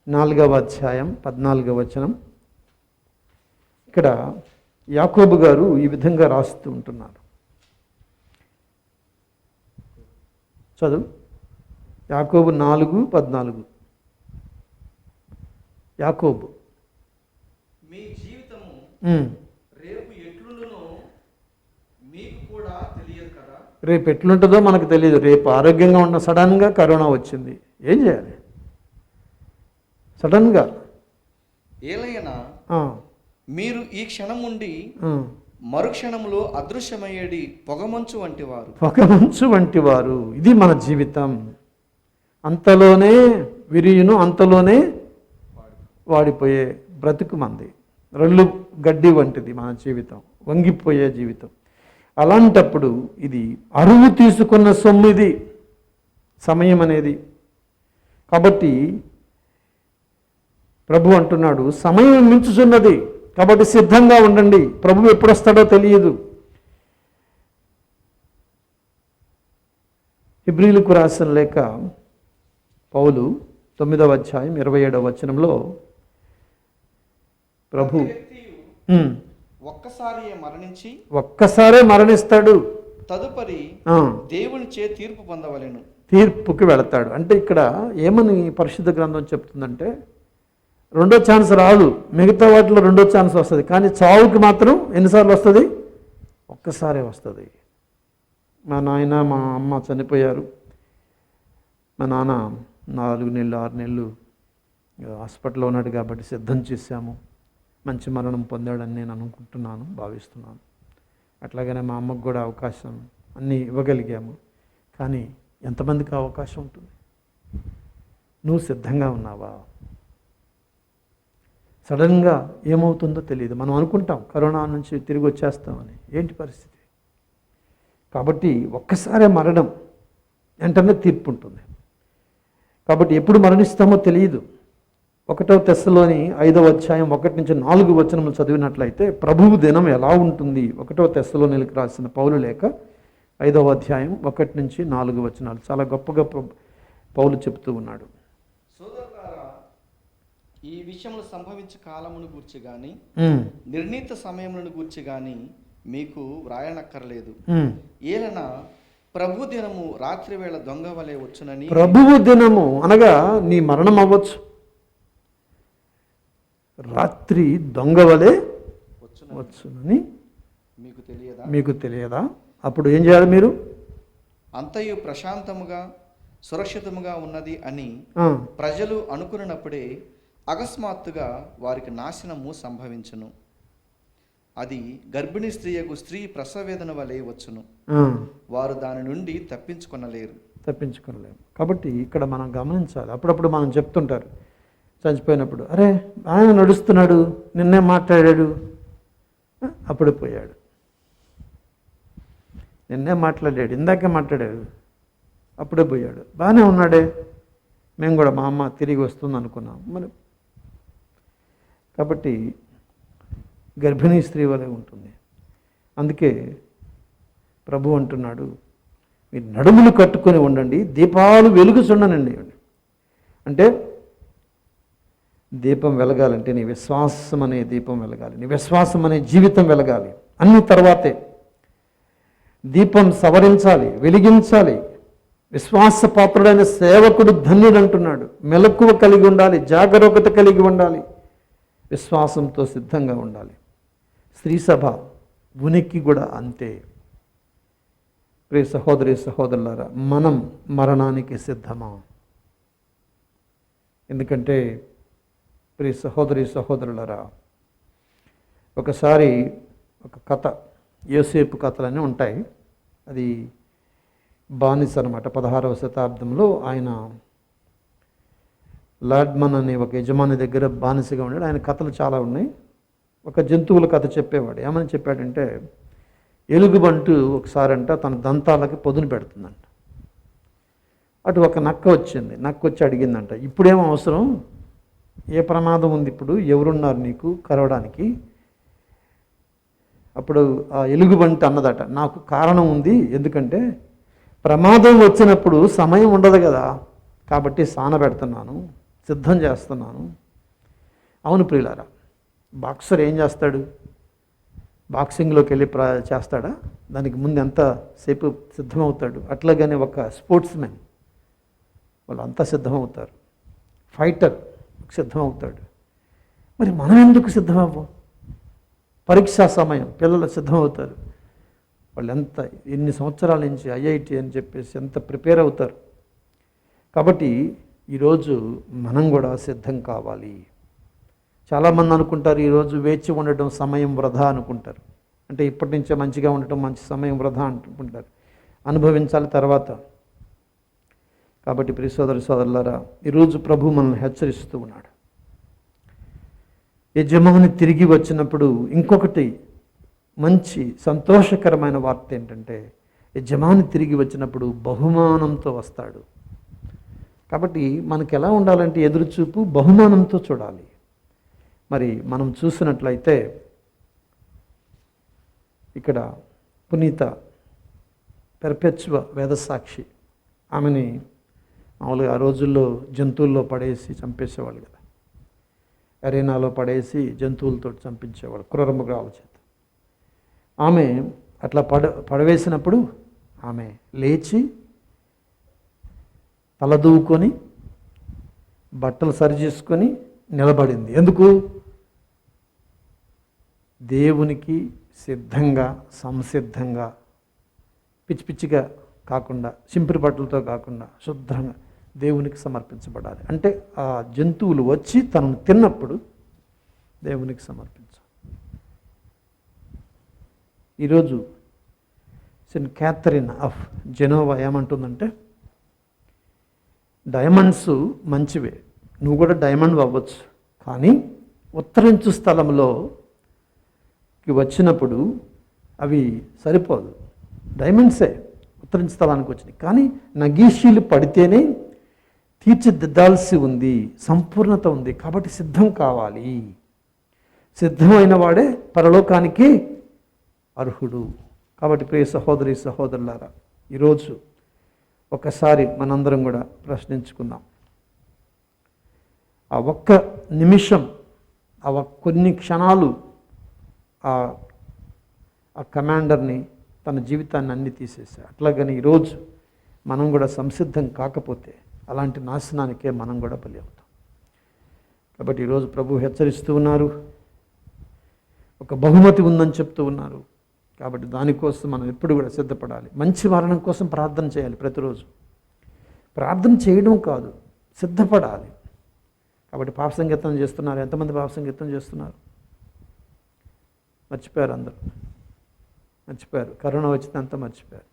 4వ అధ్యాయం 14వ వచనం. ఇక్కడ యాకోబు గారు ఈ విధంగా రాస్తూ ఉంటున్నారు. చదువు. యాకోబు 4:14. యాకోబు, మీ జీవితము రేపు ఎట్లుండునో మీకు కూడా తెలియదు కదా. రేపు ఎట్లుంటుందో మనకు తెలియదు. రేపు ఆరోగ్యంగా ఉన్న సడన్గా కరోనా వచ్చింది, ఏం చేయాలి? సడన్గా ఏలైనా మీరు ఈ క్షణం ఉండి మరుక్షణంలో అదృశ్యమయ్యేది పొగమంచు వంటి వారు. ఇది మన జీవితం. అంతలోనే విరియును, అంతలోనే వాడిపోయే బ్రతుకు మంది. రళ్ళు గడ్డి వంటిది మన జీవితం, వంగిపోయే జీవితం. అలాంటప్పుడు ఇది అరువు తీసుకున్న సొమ్ము, ఇది సమయం అనేది. కాబట్టి ప్రభు అంటున్నాడు, సమయం మించుచున్నది, కాబట్టి సిద్ధంగా ఉండండి. ప్రభు ఎప్పుడు వస్తాడో తెలియదు. హెబ్రీయులకు రాసిన లేఖ పౌలు 9వ అధ్యాయం 27వ వచనంలో ప్రభు ఒక్కసారే మరణిస్తాడు, తదుపరి దేవుని చే తీర్పు పొందవలెను, తీర్పుకి వెళతాడు. అంటే ఇక్కడ ఏమని పరిశుద్ధ గ్రంథం చెప్తుందంటే, రెండో ఛాన్స్ రాదు. మిగతా వాటిలో రెండో ఛాన్స్ వస్తుంది, కానీ చావుకి మాత్రం ఎన్నిసార్లు వస్తుంది? ఒక్కసారే వస్తుంది. మా నాయన మా అమ్మ చనిపోయారు. మా నాన్న 4 నెలలు 6 నెలలు హాస్పిటల్లో ఉన్నాడు కాబట్టి సిద్ధం చేశాము. మంచి మరణం పొందాడని నేను అనుకుంటున్నాను, భావిస్తున్నాను. అట్లాగనే మా అమ్మకు కూడా అవకాశం అన్నీ ఇవ్వగలిగాము. కానీ ఎంతమందికి అవకాశం ఉంటుంది? నువ్వు సిద్ధంగా ఉన్నావా? సడన్గా ఏమవుతుందో తెలియదు. మనం అనుకుంటాం కరోనా నుంచి తిరిగి వచ్చేస్తామని. ఏంటి పరిస్థితి? కాబట్టి ఒక్కసారే మరణం, వెంటనే తీర్పు ఉంటుంది. కాబట్టి ఎప్పుడు మరణిస్తామో తెలియదు. 1వ తెస్సలోని 5వ అధ్యాయం 1-4 వచనములు చదివినట్లయితే ప్రభువు దినం ఎలా ఉంటుంది? 1వ తెస్సలోనికి రాసిన పౌలు లేఖ 5వ అధ్యాయం 1-4 వచనాలు చాలా గొప్పగా పౌలు చెప్తూ ఉన్నాడు. ఈ విషయములు సంభవించే కాలమును గూర్చి గాని నిర్ణీత సమయములను గూర్చి గాని మీకు వ్రాయనక్కర్లేదు. ఏలన ప్రభు దినము రాత్రి వేళ దొంగ వలె వచ్చునని. ప్రభువు దినము అనగా నీ మరణం అవ్వచ్చు, రాత్రి దొంగ వలె వచ్చునని మీకు తెలియదా? అప్పుడు ఏం చేయాలి మీరు? అంతయు ప్రశాంతముగా సురక్షితముగా ఉన్నది అని ఆ, ప్రజలు అనుకున్నప్పుడే అకస్మాత్తుగా వారికి నాశనము సంభవించును. అది గర్భిణీ స్త్రీ ప్రసవేదన వలె వచ్చును. ఆ, వారు దాని నుండి తప్పించుకొనలేరు. తప్పించుకోలేము. కాబట్టి ఇక్కడ మనం గమనించాలి. అప్పుడప్పుడు మనం చెప్తుంటారు చచ్చిపోయినప్పుడు, అరే ఆయన నడుస్తున్నాడు, నిన్నే మాట్లాడాడు, అప్పుడు పోయాడు. నిన్నే మాట్లాడాడు, ఇందాకే మాట్లాడాడు, అప్పుడే పోయాడు. బాగానే ఉన్నాడే, మేము కూడా మా అమ్మ తిరిగి వస్తుంది అనుకున్నాం మరి. కాబట్టి గర్భిణీ స్త్రీ వలె ఉంటుంది. అందుకే ప్రభు అంటున్నాడు, మీరు నడుములు కట్టుకొని ఉండండి, దీపాలు వెలుగుచుండనండి. అంటే దీపం వెలగాలంటే నీ విశ్వాసం అనే దీపం వెలగాలి, నీ విశ్వాసం అనే జీవితం వెలగాలి. అన్ని తర్వాతే దీపం సవరించాలి, వెలిగించాలి. విశ్వాసపాత్రుడైన సేవకుడు ధన్యుడు అంటున్నాడు. మెలకువ కలిగి ఉండాలి, జాగరూకత కలిగి ఉండాలి, విశ్వాసంతో సిద్ధంగా ఉండాలి. స్త్రీ సభ ఉనికి కూడా అంతే. ప్రియ సహోదరి సహోదరులారా, మనం మరణానికి సిద్ధమా? ఎందుకంటే ప్రియ సహోదరి సహోదరులారా, ఒకసారి ఒక కథ, యోసేపు కథలన్నీ ఉంటాయి. అది బానిస అనమాట. 16వ శతాబ్దంలో ఆయన లాడ్మన్ అనే ఒక యజమాని దగ్గర బానిసగా ఉన్నాడు. ఆయన కథలు చాలా ఉన్నాయి. ఒక జంతువుల కథ చెప్పేవాడు. ఏమని చెప్పాడంటే, ఎలుగుబంటు ఒకసారంట తన దంతాలకి పొదును పెడుతుందంట. అటు ఒక నక్క వచ్చింది. నక్క వచ్చి అడిగిందంట, ఇప్పుడేమో అవసరం, ఏ ప్రమాదం ఉంది, ఇప్పుడు ఎవరున్నారు నీకు కరవడానికి? అప్పుడు ఆ ఎలుగుబంటి అన్నదట, నాకు కారణం ఉంది, ఎందుకంటే ప్రమాదం వచ్చినప్పుడు సమయం ఉండదు కదా, కాబట్టి సానబెడుతున్నాను, సిద్ధం చేస్తున్నాను. అవును ప్రియులారా, బాక్సర్ ఏం చేస్తాడు? బాక్సింగ్లోకి వెళ్ళి చేస్తాడా? దానికి ముందు ఎంతసేపు సిద్ధమవుతాడు. అట్లాగనే ఒక స్పోర్ట్స్ మెన్ వాళ్ళు అంతా సిద్ధమవుతారు. ఫైటర్ సిద్ధమవుతాడు. మరి మనం ఎందుకు సిద్ధమవ్వం? పరీక్షా సమయం, పిల్లలు సిద్ధమవుతారు. వాళ్ళు ఎన్ని సంవత్సరాల నుంచి ఐఐటి అని చెప్పేసి ఎంత ప్రిపేర్ అవుతారు. కాబట్టి ఈరోజు మనం కూడా సిద్ధం కావాలి. చాలామంది అనుకుంటారు, ఈరోజు వేచి ఉండటం సమయం వృధా అనుకుంటారు. అంటే ఇప్పటి నుంచే మంచిగా ఉండటం మంచి సమయం వృధా అనుకుంటారు. అనుభవించాలి తర్వాత. కాబట్టి ప్రియ సోదరి సోదరులారా, ఈరోజు ప్రభు మనల్ని హెచ్చరిస్తూ ఉన్నాడు. యజమాని తిరిగి వచ్చినప్పుడు ఇంకొకటి మంచి సంతోషకరమైన వార్త ఏంటంటే, యజమాని తిరిగి వచ్చినప్పుడు బహుమానంతో వస్తాడు. కాబట్టి మనకు ఎలా ఉండాలంటే ఎదురుచూపు బహుమానంతో చూడాలి. మరి మనం చూసినట్లయితే ఇక్కడ పునీత పెర్పెచ్యువ వేదసాక్షి, ఆమెని మామూలుగా ఆ రోజుల్లో జంతువుల్లో పడేసి చంపేసేవాళ్ళు కదా, అరేనాలో పడేసి జంతువులతో చంపించేవాళ్ళు క్రూర మృగాల చేత. ఆమె అట్లా పడవేసినప్పుడు ఆమె లేచి తలదూకొని బట్టలు సరిచేసుకొని నిలబడింది. ఎందుకు? దేవునికి సిద్ధంగా, సంసిద్ధంగా, పిచ్చి పిచ్చిగా కాకుండా, సింపుల్ బట్టలతో కాకుండా శుభ్రంగా దేవునికి సమర్పించబడాలి. అంటే ఆ జంతువులు వచ్చి తనను తిన్నప్పుడు దేవునికి సమర్పించాలి. ఈరోజు సెయింట్ క్యాథరిన్ ఆఫ్ జెనోవా ఏమంటుందంటే, డైమండ్స్ మంచివే, నువ్వు కూడా డైమండ్ అవ్వచ్చు, కానీ ఉత్తరించు స్థలంలోకి వచ్చినప్పుడు అవి సరిపోదు. డైమండ్సే ఉత్తరించు స్థలానికి వచ్చినాయి, కానీ నగీషీలు పడితేనే తీర్చిదిద్దాల్సి ఉంది, సంపూర్ణత ఉంది. కాబట్టి సిద్ధం కావాలి. సిద్ధమైన వాడే పరలోకానికి అర్హుడు. కాబట్టి ప్రియ సహోదరి సహోదరులారా, ఈరోజు ఒకసారి మనందరం కూడా ప్రశ్నించుకుందాం. ఆ ఒక్క నిమిషం, ఆ కొన్ని క్షణాలు ఆ కమాండర్ని తన జీవితాన్ని అన్ని తీసేశాడు. అట్లాగని ఈరోజు మనం కూడా సంసిద్ధం కాకపోతే అలాంటి నాశనానికే మనం కూడా బలి అవుతాం. కాబట్టి ఈరోజు ప్రభు హెచ్చరిస్తూ ఉన్నారు, ఒక బహుమతి ఉందని చెప్తూ ఉన్నారు. కాబట్టి దానికోసం మనం ఎప్పుడు కూడా సిద్ధపడాలి. మంచి మరణం కోసం ప్రార్థన చేయాలి ప్రతిరోజు. ప్రార్థన చేయడం కాదు, సిద్ధపడాలి. కాబట్టి పాప సంగీతం చేస్తున్నారు. ఎంతమంది పాప సంగీతం చేస్తున్నారు? మర్చిపోయారు, అందరూ మర్చిపోయారు. కరోనా వచ్చింది, అంతా మర్చిపోయారు.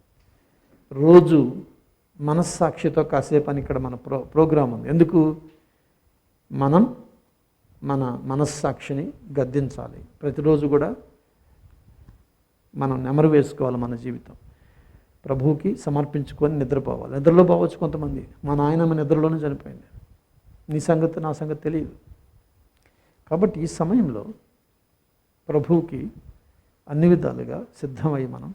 రోజు మనస్సాక్షితో కాసేపు అని ఇక్కడ మన ప్రోగ్రాం ఉంది. ఎందుకు? మనం మన మనస్సాక్షిని గద్దించాలి. ప్రతిరోజు కూడా మనం నెమరు వేసుకోవాలి. మన జీవితం ప్రభువుకి సమర్పించుకొని నిద్రపోవాలి. నిద్రలో పోవచ్చు కొంతమంది. మా నాయనమ్మ నిద్రలోనే చనిపోయింది. నీ సంగతి నా సంగతి తెలియదు. కాబట్టి ఈ సమయంలో ప్రభువుకి అన్ని విధాలుగా సిద్ధమై మనం,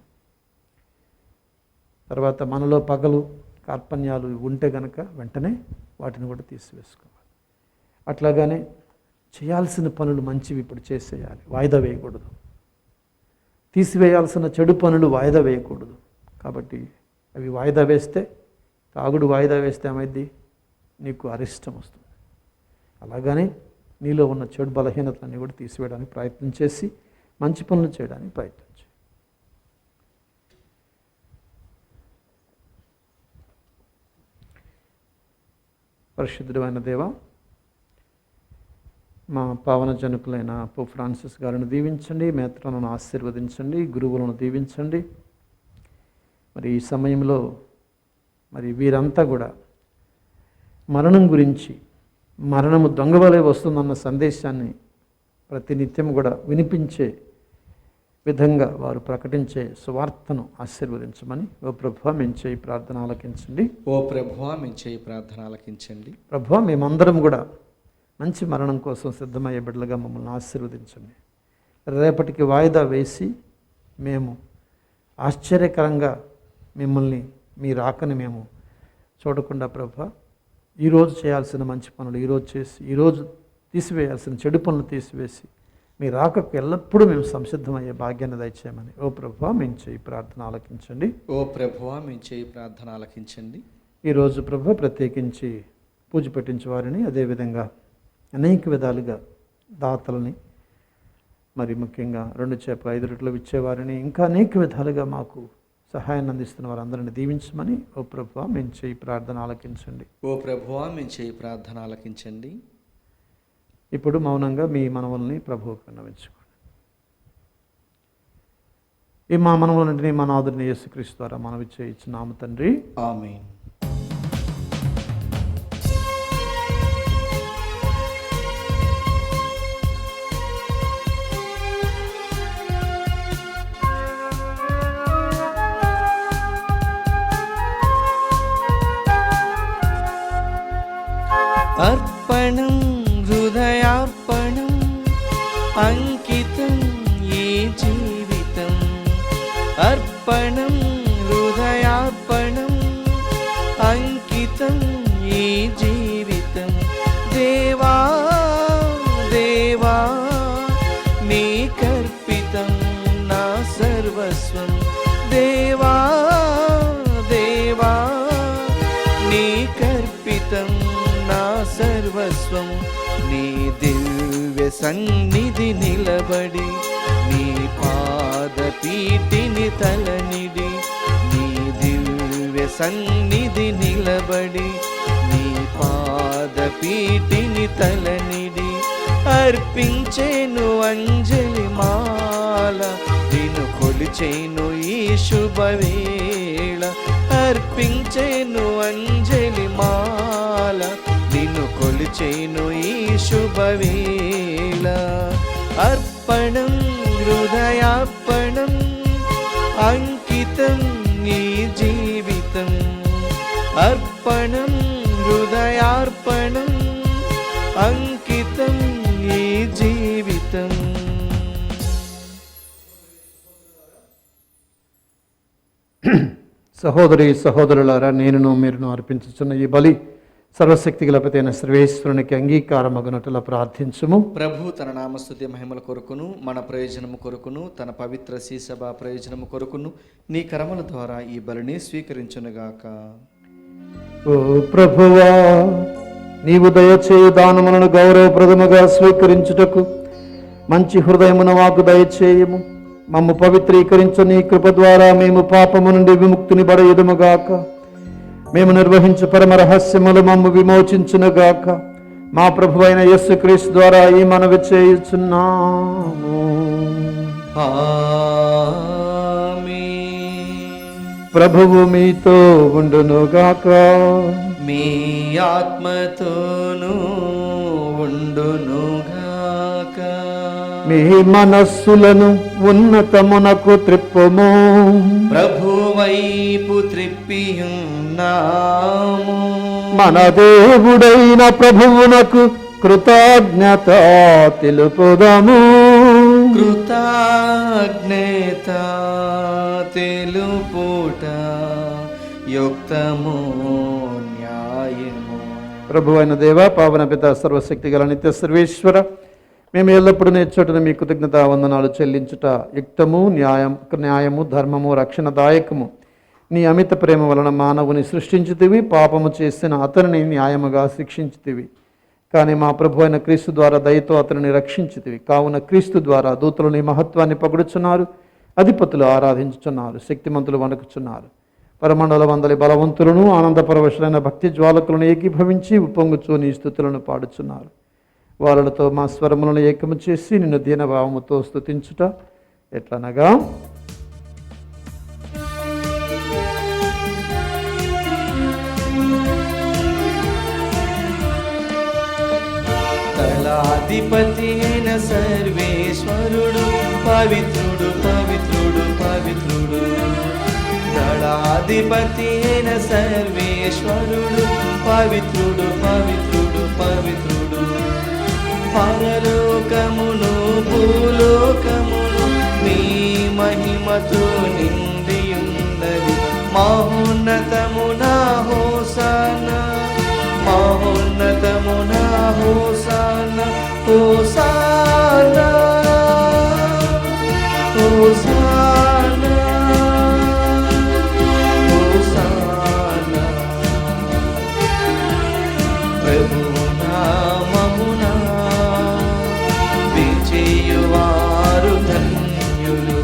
తర్వాత మనలో పగలు కార్పణ్యాలు ఉంటే గనక వెంటనే వాటిని కూడా తీసివేసుకోవాలి. అట్లాగానే చేయాల్సిన పనులు మంచివి ఇప్పుడు చేసేయాలి, వాయిదా వేయకూడదు. తీసివేయాల్సిన చెడు పనులు వాయిదా వేయకూడదు. కాబట్టి అవి వాయిదా వేస్తే, తాగుడు వాయిదా వేస్తే ఏమైంది? నీకు అరిష్టం వస్తుంది. అలాగనే నీలో ఉన్న చెడు బలహీనతలన్నీ కూడా తీసివేయడానికి ప్రయత్నం చేసి మంచి పనులు చేయడానికి ప్రయత్నం చేయి. పరిశుద్ధుడైన దేవ, మా పావన జనకులైన పోప్ ఫ్రాన్సిస్ గారిని దీవించండి, మేత్రాలను ఆశీర్వదించండి, గురువులను దీవించండి. మరి ఈ సమయంలో మరి వీరంతా కూడా మరణం గురించి, మరణము దొంగవలే వస్తుందన్న సందేశాన్ని ప్రతినిత్యం కూడా వినిపించే విధంగా వారు ప్రకటించే సువార్తను ఆశీర్వదించమని ఓ ప్రభువా మేము చేయి ప్రార్థన ఆలకించండి. ఓ ప్రభువా మేము చేయి ప్రార్థన ఆలకించండి. ప్రభువా మేమందరం కూడా మంచి మరణం కోసం సిద్ధమయ్యే బిడ్డలుగా మమ్మల్ని ఆశీర్వదించండి. రేపటికి వాయిదా వేసి మేము ఆశ్చర్యకరంగా మిమ్మల్ని, మీ రాకని మేము చూడకుండా ప్రభువా ఈరోజు చేయాల్సిన మంచి పనులు ఈరోజు చేసి, ఈరోజు తీసివేయాల్సిన చెడు పనులు తీసివేసి మీ రాకకు ఎల్లప్పుడూ మేము సంసిద్ధమయ్యే భాగ్యాన్ని దయచేయమని ఓ ప్రభువా మేము చేయి ప్రార్థన ఆలకించండి. ఓ ప్రభువా మేము చేయి ప్రార్థన ఆలకించండి. ఈరోజు ప్రభువా ప్రత్యేకించి పూజ పెట్టించే వారిని, అదేవిధంగా అనేక విధాలుగా దాతలని, మరి ముఖ్యంగా 2 చేపలు 5 రొట్టెలు ఇచ్చేవారిని, ఇంకా అనేక విధాలుగా మాకు సహాయాన్ని అందిస్తున్న వారందరిని దీవించమని ఓ ప్రభువా మేము చేయి ప్రార్థన ఆలకించండి. ఓ ప్రభువా మేము చేయి ప్రార్థన ఆలకించండి. ఇప్పుడు మౌనంగా మీ మనవుల్ని ప్రభువుకు విన్నవించుకోండి. ఈ మా మనవులన్నింటినీ మా నాథుని యేసుక్రీస్తు ద్వారా మనవి చేయించున్నాము తండ్రి, ఆమేన్. అర్పణం హృదయార్పణం అంకితం ఈ జీవితం. అర్పణం హృదయార్పణం అంకితం ఈ జీవితం. దేవా దేవా నీకర్పితం నా సర్వస్వం. దేవా దేవా నీకర్పితం నా సర్వస్వం. నీ దివ్య సన్నిధి నిలబడి, నీ పాదపీఠిని తలనిడి. నీ దివ్య సన్నిధి నిలబడి, నీ పాదపీఠిని తలనిడి. అర్పించేను అంజలి మాల, నిన్ను కొలిచేను ఈ శుభవేళ. అర్పించేను అంజలి మాల, నిన్ను కొలిచేను ఈ శుభవేళ. అర్పణం హృదయార్పణం అంకితం ఈ జీవితం. అర్పణం హృదయార్పణం అంకితం ఈ జీవితం. సహోదరి సహోదరులారా, నేనును మీరును అర్పించుచున్న ఈ బలి సర్వశక్తి గలపతైన సర్వేశ్వరునికి అంగీకారమగునట్లా ప్రార్థించుము. ప్రభు తన నామస్తుతి మహిమల కొరకును, మన ప్రయోజనము కొరకును, తన పవిత్ర శ్రీసభ ప్రయోజనము కొరకును నీ కర్మల ద్వారా ఈ బలిని స్వీకరించునుగాక. ఓ ప్రభువా, నీవు దయచేయు దానములను గౌరవప్రదముగా స్వీకరించుటకు మంచి హృదయమును మాకు దయచేయము. మమ్ము పవిత్రీకరించు నీ కృప ద్వారా మేము పాపము నుండి విముక్తిని పడయుదుముగాక. మేము నిర్వహించు పరమ రహస్యములు మమ్ము విమోచించునుగాక. మా ప్రభు అయిన యేసుక్రీస్తు ద్వారా ఈ మనవి చేయుచున్నాము. ప్రభువు మీతో ఉండునుగాక. మీ ఆత్మతోనూ ఉండునుగాక. మీ మనస్సులను ఉన్నతమునకు త్రిప్పుము. ప్రభు వైపు త్రిప్పియున్నాము. మన దేవుడైన ప్రభువునకు కృతజ్ఞత తెలుపుదము. కృతజ్ఞత తెలుపుట యుక్తము న్యాయము. ప్రభు అయిన దేవ, పావన పిత, సర్వశక్తి గల నిత్య సర్వేశ్వర, మేము ఎల్లప్పుడూ నేర్చోటను మీ కృతజ్ఞత వందనాలు చెల్లించుట యుక్తము, న్యాయము, ధర్మము, రక్షణదాయకము. నీ అమిత ప్రేమ వలన మానవుని సృష్టించుతివి, పాపము చేసిన అతనిని న్యాయముగా శిక్షించుతివి. కానీ మా ప్రభు అయిన క్రీస్తు ద్వారా దయతో అతనిని రక్షించుతివి. కావున క్రీస్తు ద్వారా దూతలు నీ మహత్వాన్ని పొగుడుచున్నారు, అధిపతులు ఆరాధించుచున్నారు, శక్తిమంతులు వణకుచున్నారు. పరమండల వందలి బలవంతులను ఆనందపరవశులైన భక్తి జ్వాలకులను ఏకీభవించి ఉప్పొంగుచూ నీ స్తుతులను పాడుచున్నారు. వాళ్ళతో మా స్వరములను ఏకము చేసి నిన్ను దీనభావముతో స్తుతించుట ఎట్లనగా, దళాధిపతి అయిన సర్వేశ్వరుడు పవిత్రుడు పవిత్రుడు పవిత్రుడు. దళాధిపతి అయిన సర్వేశ్వరుడు పవిత్రుడు పవిత్రుడు పవిత్రుడు. పరలోకమును భూలోకమును నీ మహిమతో నిండియున్నది. మహోన్నతమున హోసానా, మహోన్నతమున హోసానా, హోసానా, హోసానా, హోసానా. ప్రభువు నామమున విజయువారు ధన్యులు.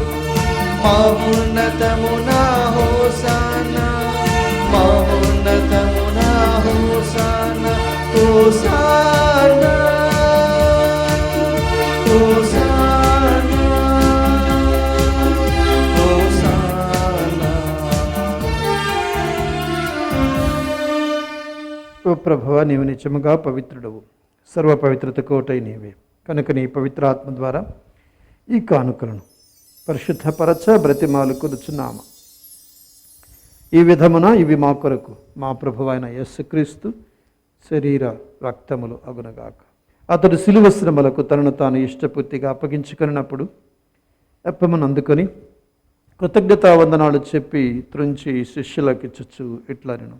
మహోన్నతమున హోసానా, మహోన్నతమున హోసానా, హోసానా, హోసానా, హోసానా. ఓ ప్రభువా, నీవు నిత్యముగా పవిత్రుడవు, సర్వ పవిత్రత కోటై నీవే. కనుక నీ పవిత్రాత్మ ద్వారా ఈ కానుకలను పరిశుద్ధపరచ బ్రతిమాలు కొలుచున్నాము. ఈ విధమున ఇవి మా కొరకు మా ప్రభువైన యేసుక్రీస్తు శరీర రక్తములు అగునగాక. అతడు శిలువ శ్రమలకు తనను తాను ఇష్టపూర్తిగా అప్పగించుకున్నప్పుడు అప్పమును అందుకొని కృతజ్ఞతావందనాలు చెప్పి త్రుంచి శిష్యులకిచ్చుచు ఇట్లనెను,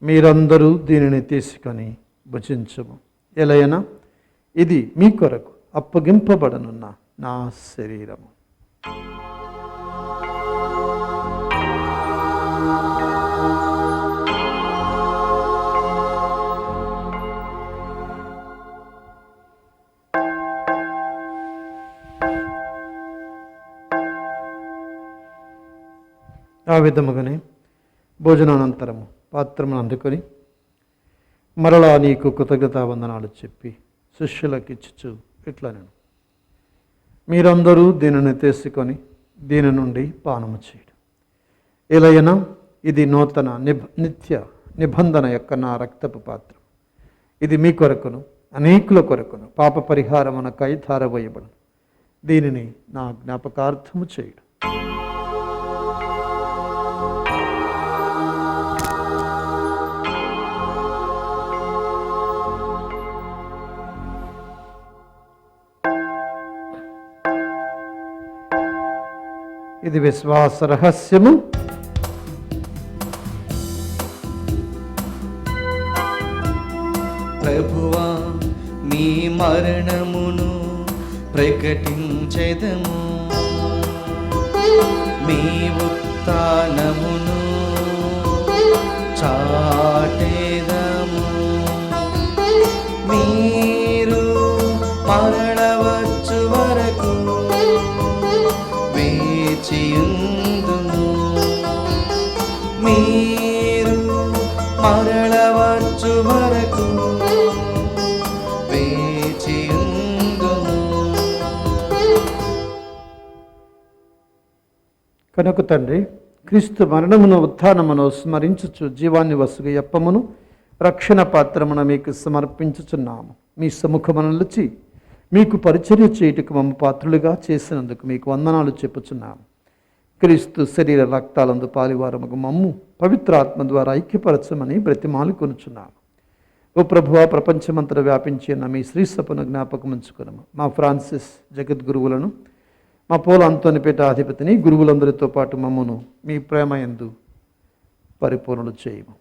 మీరందరూ దీనిని తీసుకొని భుజించుము. ఎలయన ఇది మీ కొరకు అప్పగింపబడనున్న నా శరీరము. ఆ విధముగానే భోజనానంతరము పాత్రమును అందుకొని మరలా నీకు కృతజ్ఞతావందనాలు చెప్పి శిష్యులకిచ్చుచు ఇట్లనెను, మీరందరూ దీనిని తీసుకొని దీని నుండి పానము చేయడం. ఎలయనా ఇది నూతన నిత్య నిబంధన యొక్క నా రక్తపు పాత్ర. ఇది మీ కొరకును అనేకుల కొరకును పాప పరిహారమునకై ధారవేయబడును. దీనిని నా జ్ఞాపకార్థము చేయడం. ఇది విశ్వాస రహస్యము. ప్రభువా, మీ మరణమును ప్రకటించెదము, మీ ఉత్థానమును చాటెదము. మీరు మరణవచ్చు వరకు వేచియుందుము. మీరు మరలవచ్చు వరకు వేచియుందుము. కనుక తండ్రి, క్రీస్తు మరణమును ఉత్థానమును స్మరించుచు జీవాన్ని వసుగు యప్పమును రక్షణ పాత్రమున మీకు సమర్పించుచున్నాము. మీ సముఖమున నిలిచి మీకు పరిచర్య చేయుటకు మమ్మ పాత్రులుగా చేసినందుకు మీకు వందనాలు చెప్పుచున్నాము. క్రీస్తు శరీర రక్తాలందు పాలివారముగు మమ్ము పవిత్రాత్మ ద్వారా ఐక్యపరచమని బ్రతిమాలు కొనుచున్నాము. ఓ ప్రభువా, ప్రపంచమంతటా వ్యాపించిన మీ శ్రీ సభను జ్ఞాపకం ఉంచుకున్నాము. మా ఫ్రాన్సిస్ జగద్గురువులను, మా పోల అంతోనిపేట అధిపతిని, గురువులందరితో పాటు మమ్మను మీ ప్రేమ యందు పరిపూర్ణలు చేయము.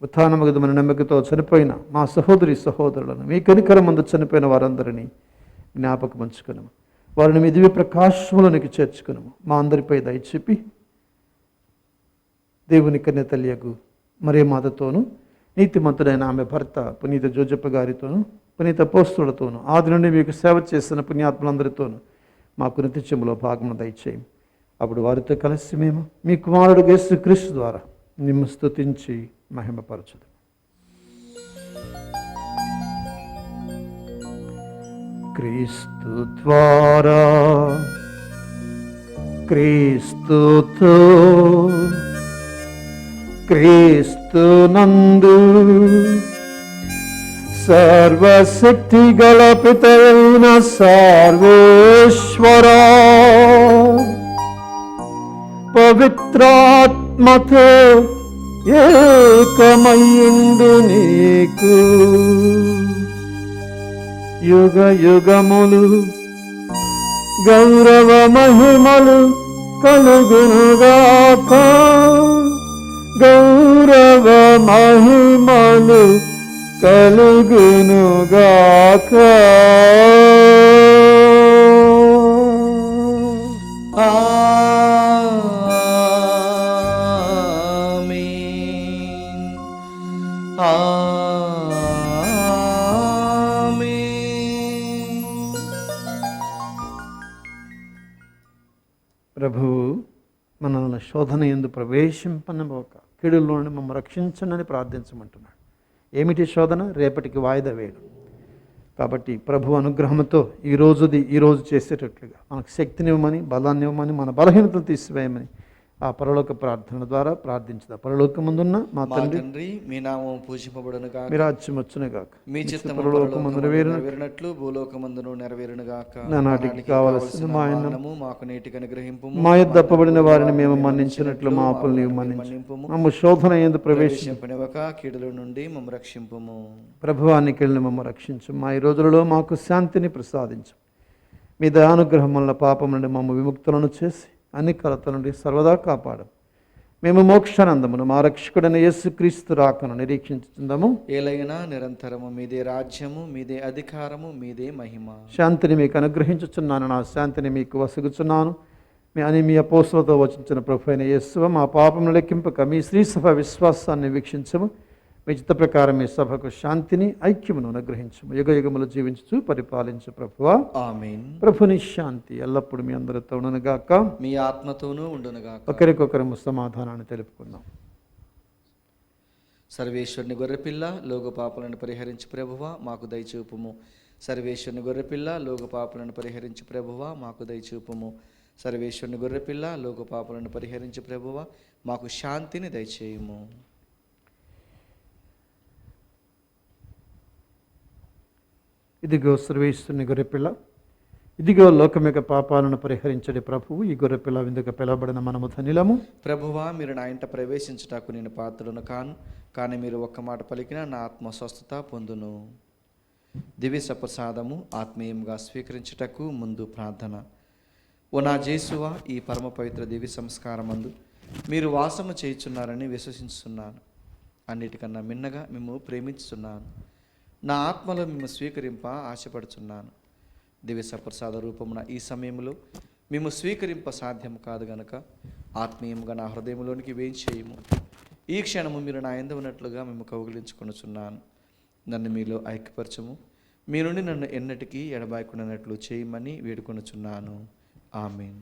ఉత్థానమగదమైన నమ్మకతో చనిపోయిన మా సహోదరి సహోదరులను, మీ కనికరమందు చనిపోయిన వారందరినీ జ్ఞాపకం ఉంచుకున్నాము. వారిని మీ దివ్య ప్రకాశములోనికి చేర్చుకున్నాము. మా అందరిపై దయచేపి దేవుని కన్య తల్లియగు మరే మాతతోనూ, నీతిమంతుడైన ఆమె భర్త పునీత జోజప్ప గారితోనూ, పునీత అపోస్తలులతోనూ, ఆది నుండి మీకు సేవ చేసిన పుణ్యాత్ములందరితోనూ మాకు నిత్యములో భాగమును దయచేయం. అప్పుడు వారితో కలిసి మేము మీ కుమారుడు యేసుక్రీస్తు ద్వారా నిన్ను స్తుతించి మహిమపరచుదు. క్రీస్తు ద్వారా, క్రీస్తుతో, క్రీస్తునందు సర్వశక్తి గల పితైన సర్వేశ్వరా, పవిత్రాత్మతో ఏకమయ్యుండు నీకు యుగ యుగములు గౌరవ మహిమలు కలుగునుగాక. గౌరవ మహిమలు కలుగునుగాక. ఆమేన్. ఆమేన్. ప్రభువు మనల్ని శోధన యందు ప్రవేశింపనబోక కీడుల్లో నుండి మమ్మల్ని రక్షించనని ప్రార్థించమంటున్నాడు. ఏమిటి శోధన? రేపటికి వాయిదా వేయడం. కాబట్టి ప్రభు అనుగ్రహంతో ఈ రోజు చేసేటట్లుగా మనకు శక్తినివ్వమని, బలాన్ని ఇవ్వమని, మన బలహీనతలు తీసివేయమని ఆ పరలోక ప్రార్థన ద్వారా ప్రార్థించుదా. పరలోకమందున్న మా తండ్రి, మీ నామం పూజింపబడును గాక, మీ రాజ్యం వచ్చును గాక, మీ చిత్తము పరలోకమందు నెరవేరినట్లు భూలోకమందును నెరవేరును గాక. నానాటికి కావలసిన మా అన్నము మాకు నేటికి అనుగ్రహింపుము. మా యొద్ద అప్పబడిన వారిని మేము మన్నించినట్లు మా అప్పులు నీవు మన్నించు. మమ్మ శోధన యందు ప్రవేశింపనివ్వక కీడుల నుండి మమ్మ రక్షింపుము. ప్రభువానికి వెళ్ళి మమ్మ రక్షించు. మా ఈ రోజులలో మాకు శాంతిని ప్రసాదించు. మీ దయానుగ్రహం వల్ల పాపం నుండి మమ్మ విముక్తులను చేసి అన్ని కలతల నుండి సర్వదా కాపాడు. మేము మోక్షానందమును మా రక్షకుడైన యేసుక్రీస్తు రాకను నిరీక్షించుచుందాము. ఏలైనా నిరంతరము మీదే రాజ్యము, మీదే అధికారము, మీదే మహిమ. శాంతిని మీకు అనుగ్రహించుచున్నాను, నా శాంతిని మీకు వసుగుచున్నాను. మీ అపోస్తులతో వచించిన ప్రభు అయిన యేసువ, మా పాపమును లెక్కింపక మీ శ్రీ సభ విశ్వాసాన్ని వీక్షించము. మీ చిత్త ప్రకారం మీ సభకు శాంతిని, ఐక్యమును అనుగ్రహించము. యుగ యుగములు జీవించు పరిపాలించు ప్రభువా. ఆమేన్. ప్రభుని శాంతి ఎల్లప్పుడూ మీ అందరితో ఉండునుగాక, మీ ఆత్మతోనూ ఉండునుగాక. ఒకరికొకరము సమాధానాన్ని తెలుపుకుందాం. సర్వేశ్వరుని గొర్రెపిల్ల, లోక పాపలను పరిహరించి ప్రభువా మాకు దయచూపుము. సర్వేశ్వరుని గొర్రెపిల్ల, లోక పాపలను పరిహరించి ప్రభువా మాకు దయచూపుము. సర్వేశ్వరుని గొర్రెపిల్ల, లోక పాపలను పరిహరించి ప్రభువా మాకు శాంతిని దయచేయుము. ఇదిగో సర్వేశ్వరుని గొర్రెపిల్ల, ఇదిగో లోకం యొక్క పాపాలను పరిహరించడి ప్రభువు. ఈ గొర్రెపిల్ల విందుకు పిలవబడిన మనము ధనిలము. ప్రభువా, మీరు నా ఇంట ప్రవేశించుటకు నేను పాత్రను కాను, కానీ మీరు ఒక్క మాట పలికిన నా ఆత్మ స్వస్థత పొందును. దివ్య సప్రసాదము ఆత్మీయంగా స్వీకరించుటకు ముందు ప్రార్థన. ఓ నా జేసువా, ఈ పరమ పవిత్ర దివ్య సంస్కారమందు మీరు వాసము చేయుచున్నారని విశ్వసిస్తున్నాను. అన్నిటికన్నా మిన్నగా మేము ప్రేమించుతున్నాను. నా ఆత్మలో మేము స్వీకరింప ఆశపడుచున్నాను. దివ్య సప్రసాద రూపమున ఈ సమయంలో మేము స్వీకరింప సాధ్యం కాదు గనక ఆత్మీయంగా నా హృదయంలోనికి వేయించేయము. ఈ క్షణము మీరు నా యందు ఉన్నట్లుగా మేము కౌగిలించుకొనుచున్నాను. నన్ను మీలో ఐక్యపరచము. మీ నుండి నన్ను ఎన్నటికీ ఎడబాయకుండానట్లు చేయమని వేడుకొనుచున్నాను. ఆమేన్.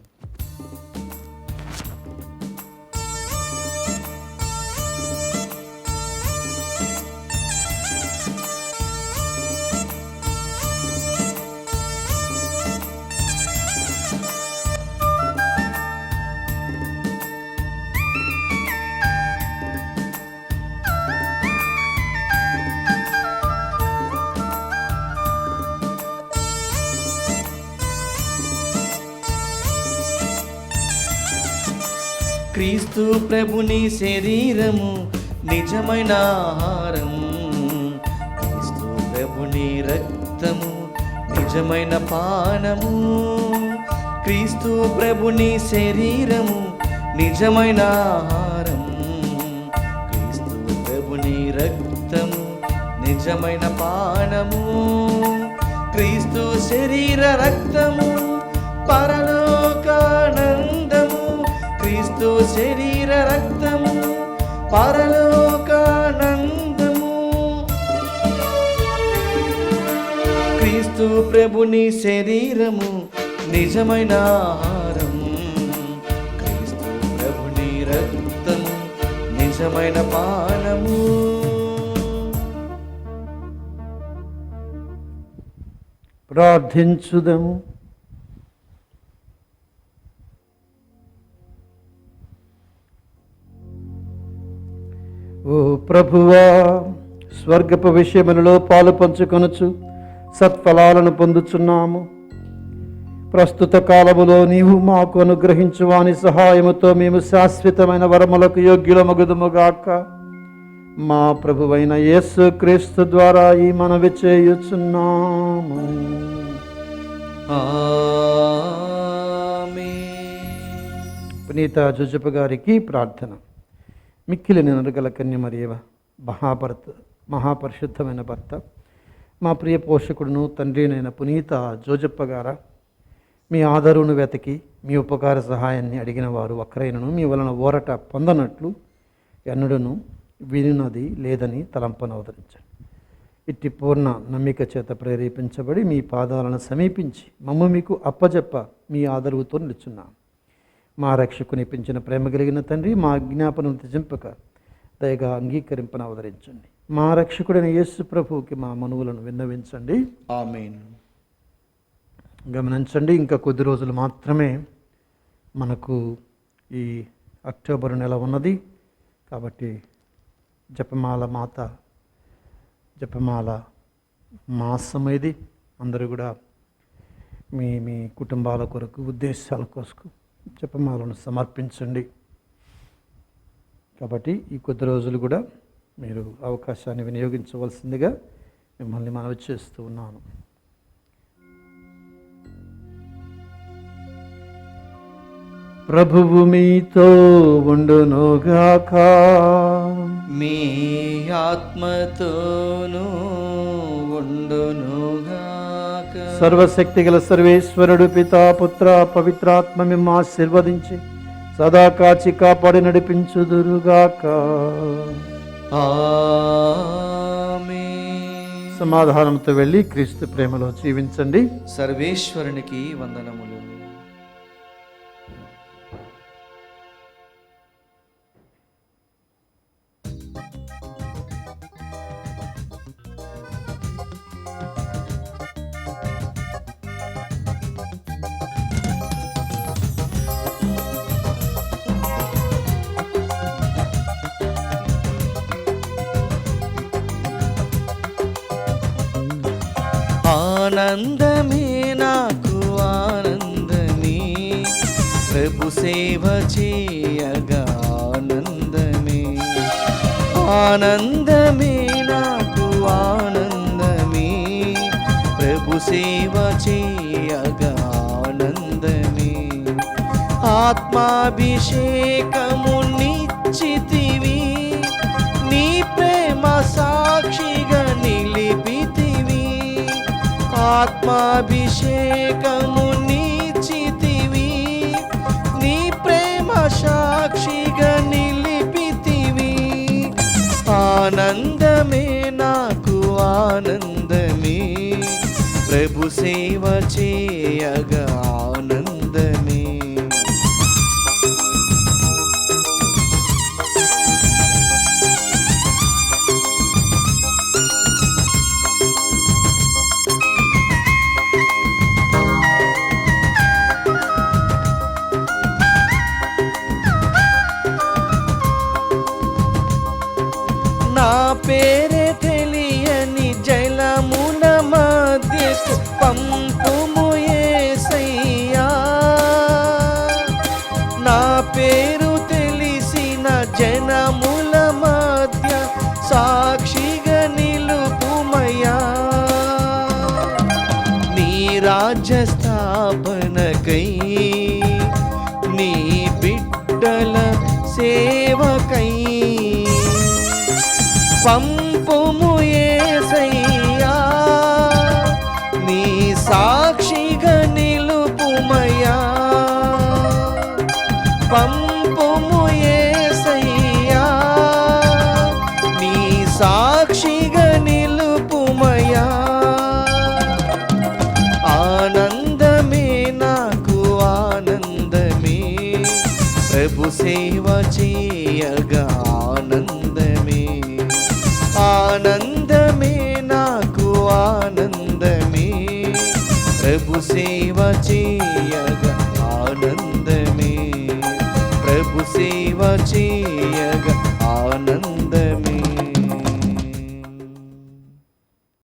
క్రీస్తు ప్రభుని శరీరము నిజమైన ఆహారం, క్రీస్తు ప్రభుని రక్తము నిజమైన పానము, క్రీస్తు ప్రభుని శరీరము నిజమైన ఆహారం, క్రీస్తు ప్రభుని రక్తము నిజమైన పానము, క్రీస్తు శరీర రక్తము పరలోకానందము, క్రీస్తు శరీర రక్తము పరలోకానందము, క్రీస్తు ప్రభుని శరీరము నిజమైన ఆహారం, క్రీస్తు ప్రభుని రక్తము నిజమైన పానము. ప్రార్థించుదము. ఓ ప్రభువా, స్వర్గపు విషయములలో పాలు పంచుకొనుచు సత్ఫలాలను పొందుచున్నాము. ప్రస్తుత కాలములో నీవు మాకు అనుగ్రహించు వాని సహాయముతో మేము శాశ్వతమైన వరములకు యోగ్యులమగుదుముగాక. మా ప్రభువైన యేసు క్రీస్తు ద్వారా ఈ మనవి చేయుచున్నాము. పునీత జోజప్ప గారికి ప్రార్థన. మిక్కిలి నినరుగల కన్య మరియవ, మహాపరిశుద్ధమైన భర్త, మా ప్రియ పోషకుడును తండ్రినైన పునీత జోజప్ప గారా, మీ ఆదరును వెతికి మీ ఉపకార సహాయాన్ని అడిగిన వారు ఒక్కరైనను మీ వలన ఊరట పొందనట్లు ఎన్నడూను వినున్నది లేదని తలంపనవతరించండి. ఇట్టి పూర్ణ నమ్మిక చేత ప్రేరేపించబడి మీ పాదాలను సమీపించి మమ్మ మీకు అప్పజెప్ప మీ ఆదరువుతో నిలుచున్నాం. మా రక్షకుని పెంచిన ప్రేమ కలిగిన తండ్రి, మా అజ్ఞాపనను త్యజింపక దయగా అంగీకరింపనవతరించండి. మా రక్షకుడైన యేసు ప్రభువుకి మా మనువులను విన్నవించండి. ఆమేన్. గమనించండి, ఇంకా కొద్ది రోజులు మాత్రమే మనకు ఈ అక్టోబర్ నెల ఉన్నది. కాబట్టి జపమాల మాసం ఇది. అందరూ కూడా మీ మీ కుటుంబాల కొరకు, ఉద్దేశాల కోసం జపమాలను సమర్పించండి. కాబట్టి ఈ కొద్ది రోజులు కూడా మీరు అవకాశాన్ని వినియోగించవలసిందిగా మిమ్మల్ని మనవి చేస్తూ ఉన్నాను. ప్రభువు మీతో ఉండునుగాక. మీ ఆత్మతోనూ ఉండునుగాక. సర్వశక్తిగల సర్వేశ్వరుడు పితా, పుత్ర, పవిత్రాత్మ మిమ్మ ఆశీర్వదించి సదా కాచి కాపాడి నడిపించుదురుగాక. ఆమేన్. సమాధానంతో వెళ్ళి క్రీస్తు ప్రేమలో జీవించండి. సర్వేశ్వరునికి వందనములు. ఆనందమే నాకు ఆనందమే, ప్రభు సేవ చేయగా ఆనందమే. ఆనందమే నాకు ఆనందమే, ప్రభు సేవ చేయగా ఆనందమే. ఆత్మాభిషేకము నిశ్చితివి, నీ ప్రేమ సాక్షిగా నిలిపితివి. ఆత్మాభిషేకము నిశ్చితివి, నీ ప్రేమ సాక్షిగా నిలిపితివి. ఆనందమే నాకు ఆనందమే, ప్రభు సేవ చేయగా ఆనందమే. నా పేరే తెలియని జలముల మధ్యకు పంపుము యేసయ్యా. నా పేరు జనముల మధ్య సాక్షిగా నిలుపుమయ్యా. నీ రాజ్య స్థాపనకై, నీ బిడ్డల సేవకై పంపుము యేసయ్యా. నీ సాక్షిగా నిలుపుమయ్యా. పంపుము యేసయ్యా. నీ సాక్షిగా నిలుపుమయ్యా. ఆనందమే నాకు ఆనందమే, ప్రభు సేవ చేయగా ఆనందమే. ఆనందమే నాకు ఆనందమే, ప్రభు సేవ చేయగా ఆనందమే. ప్రభు సేవ చేయగా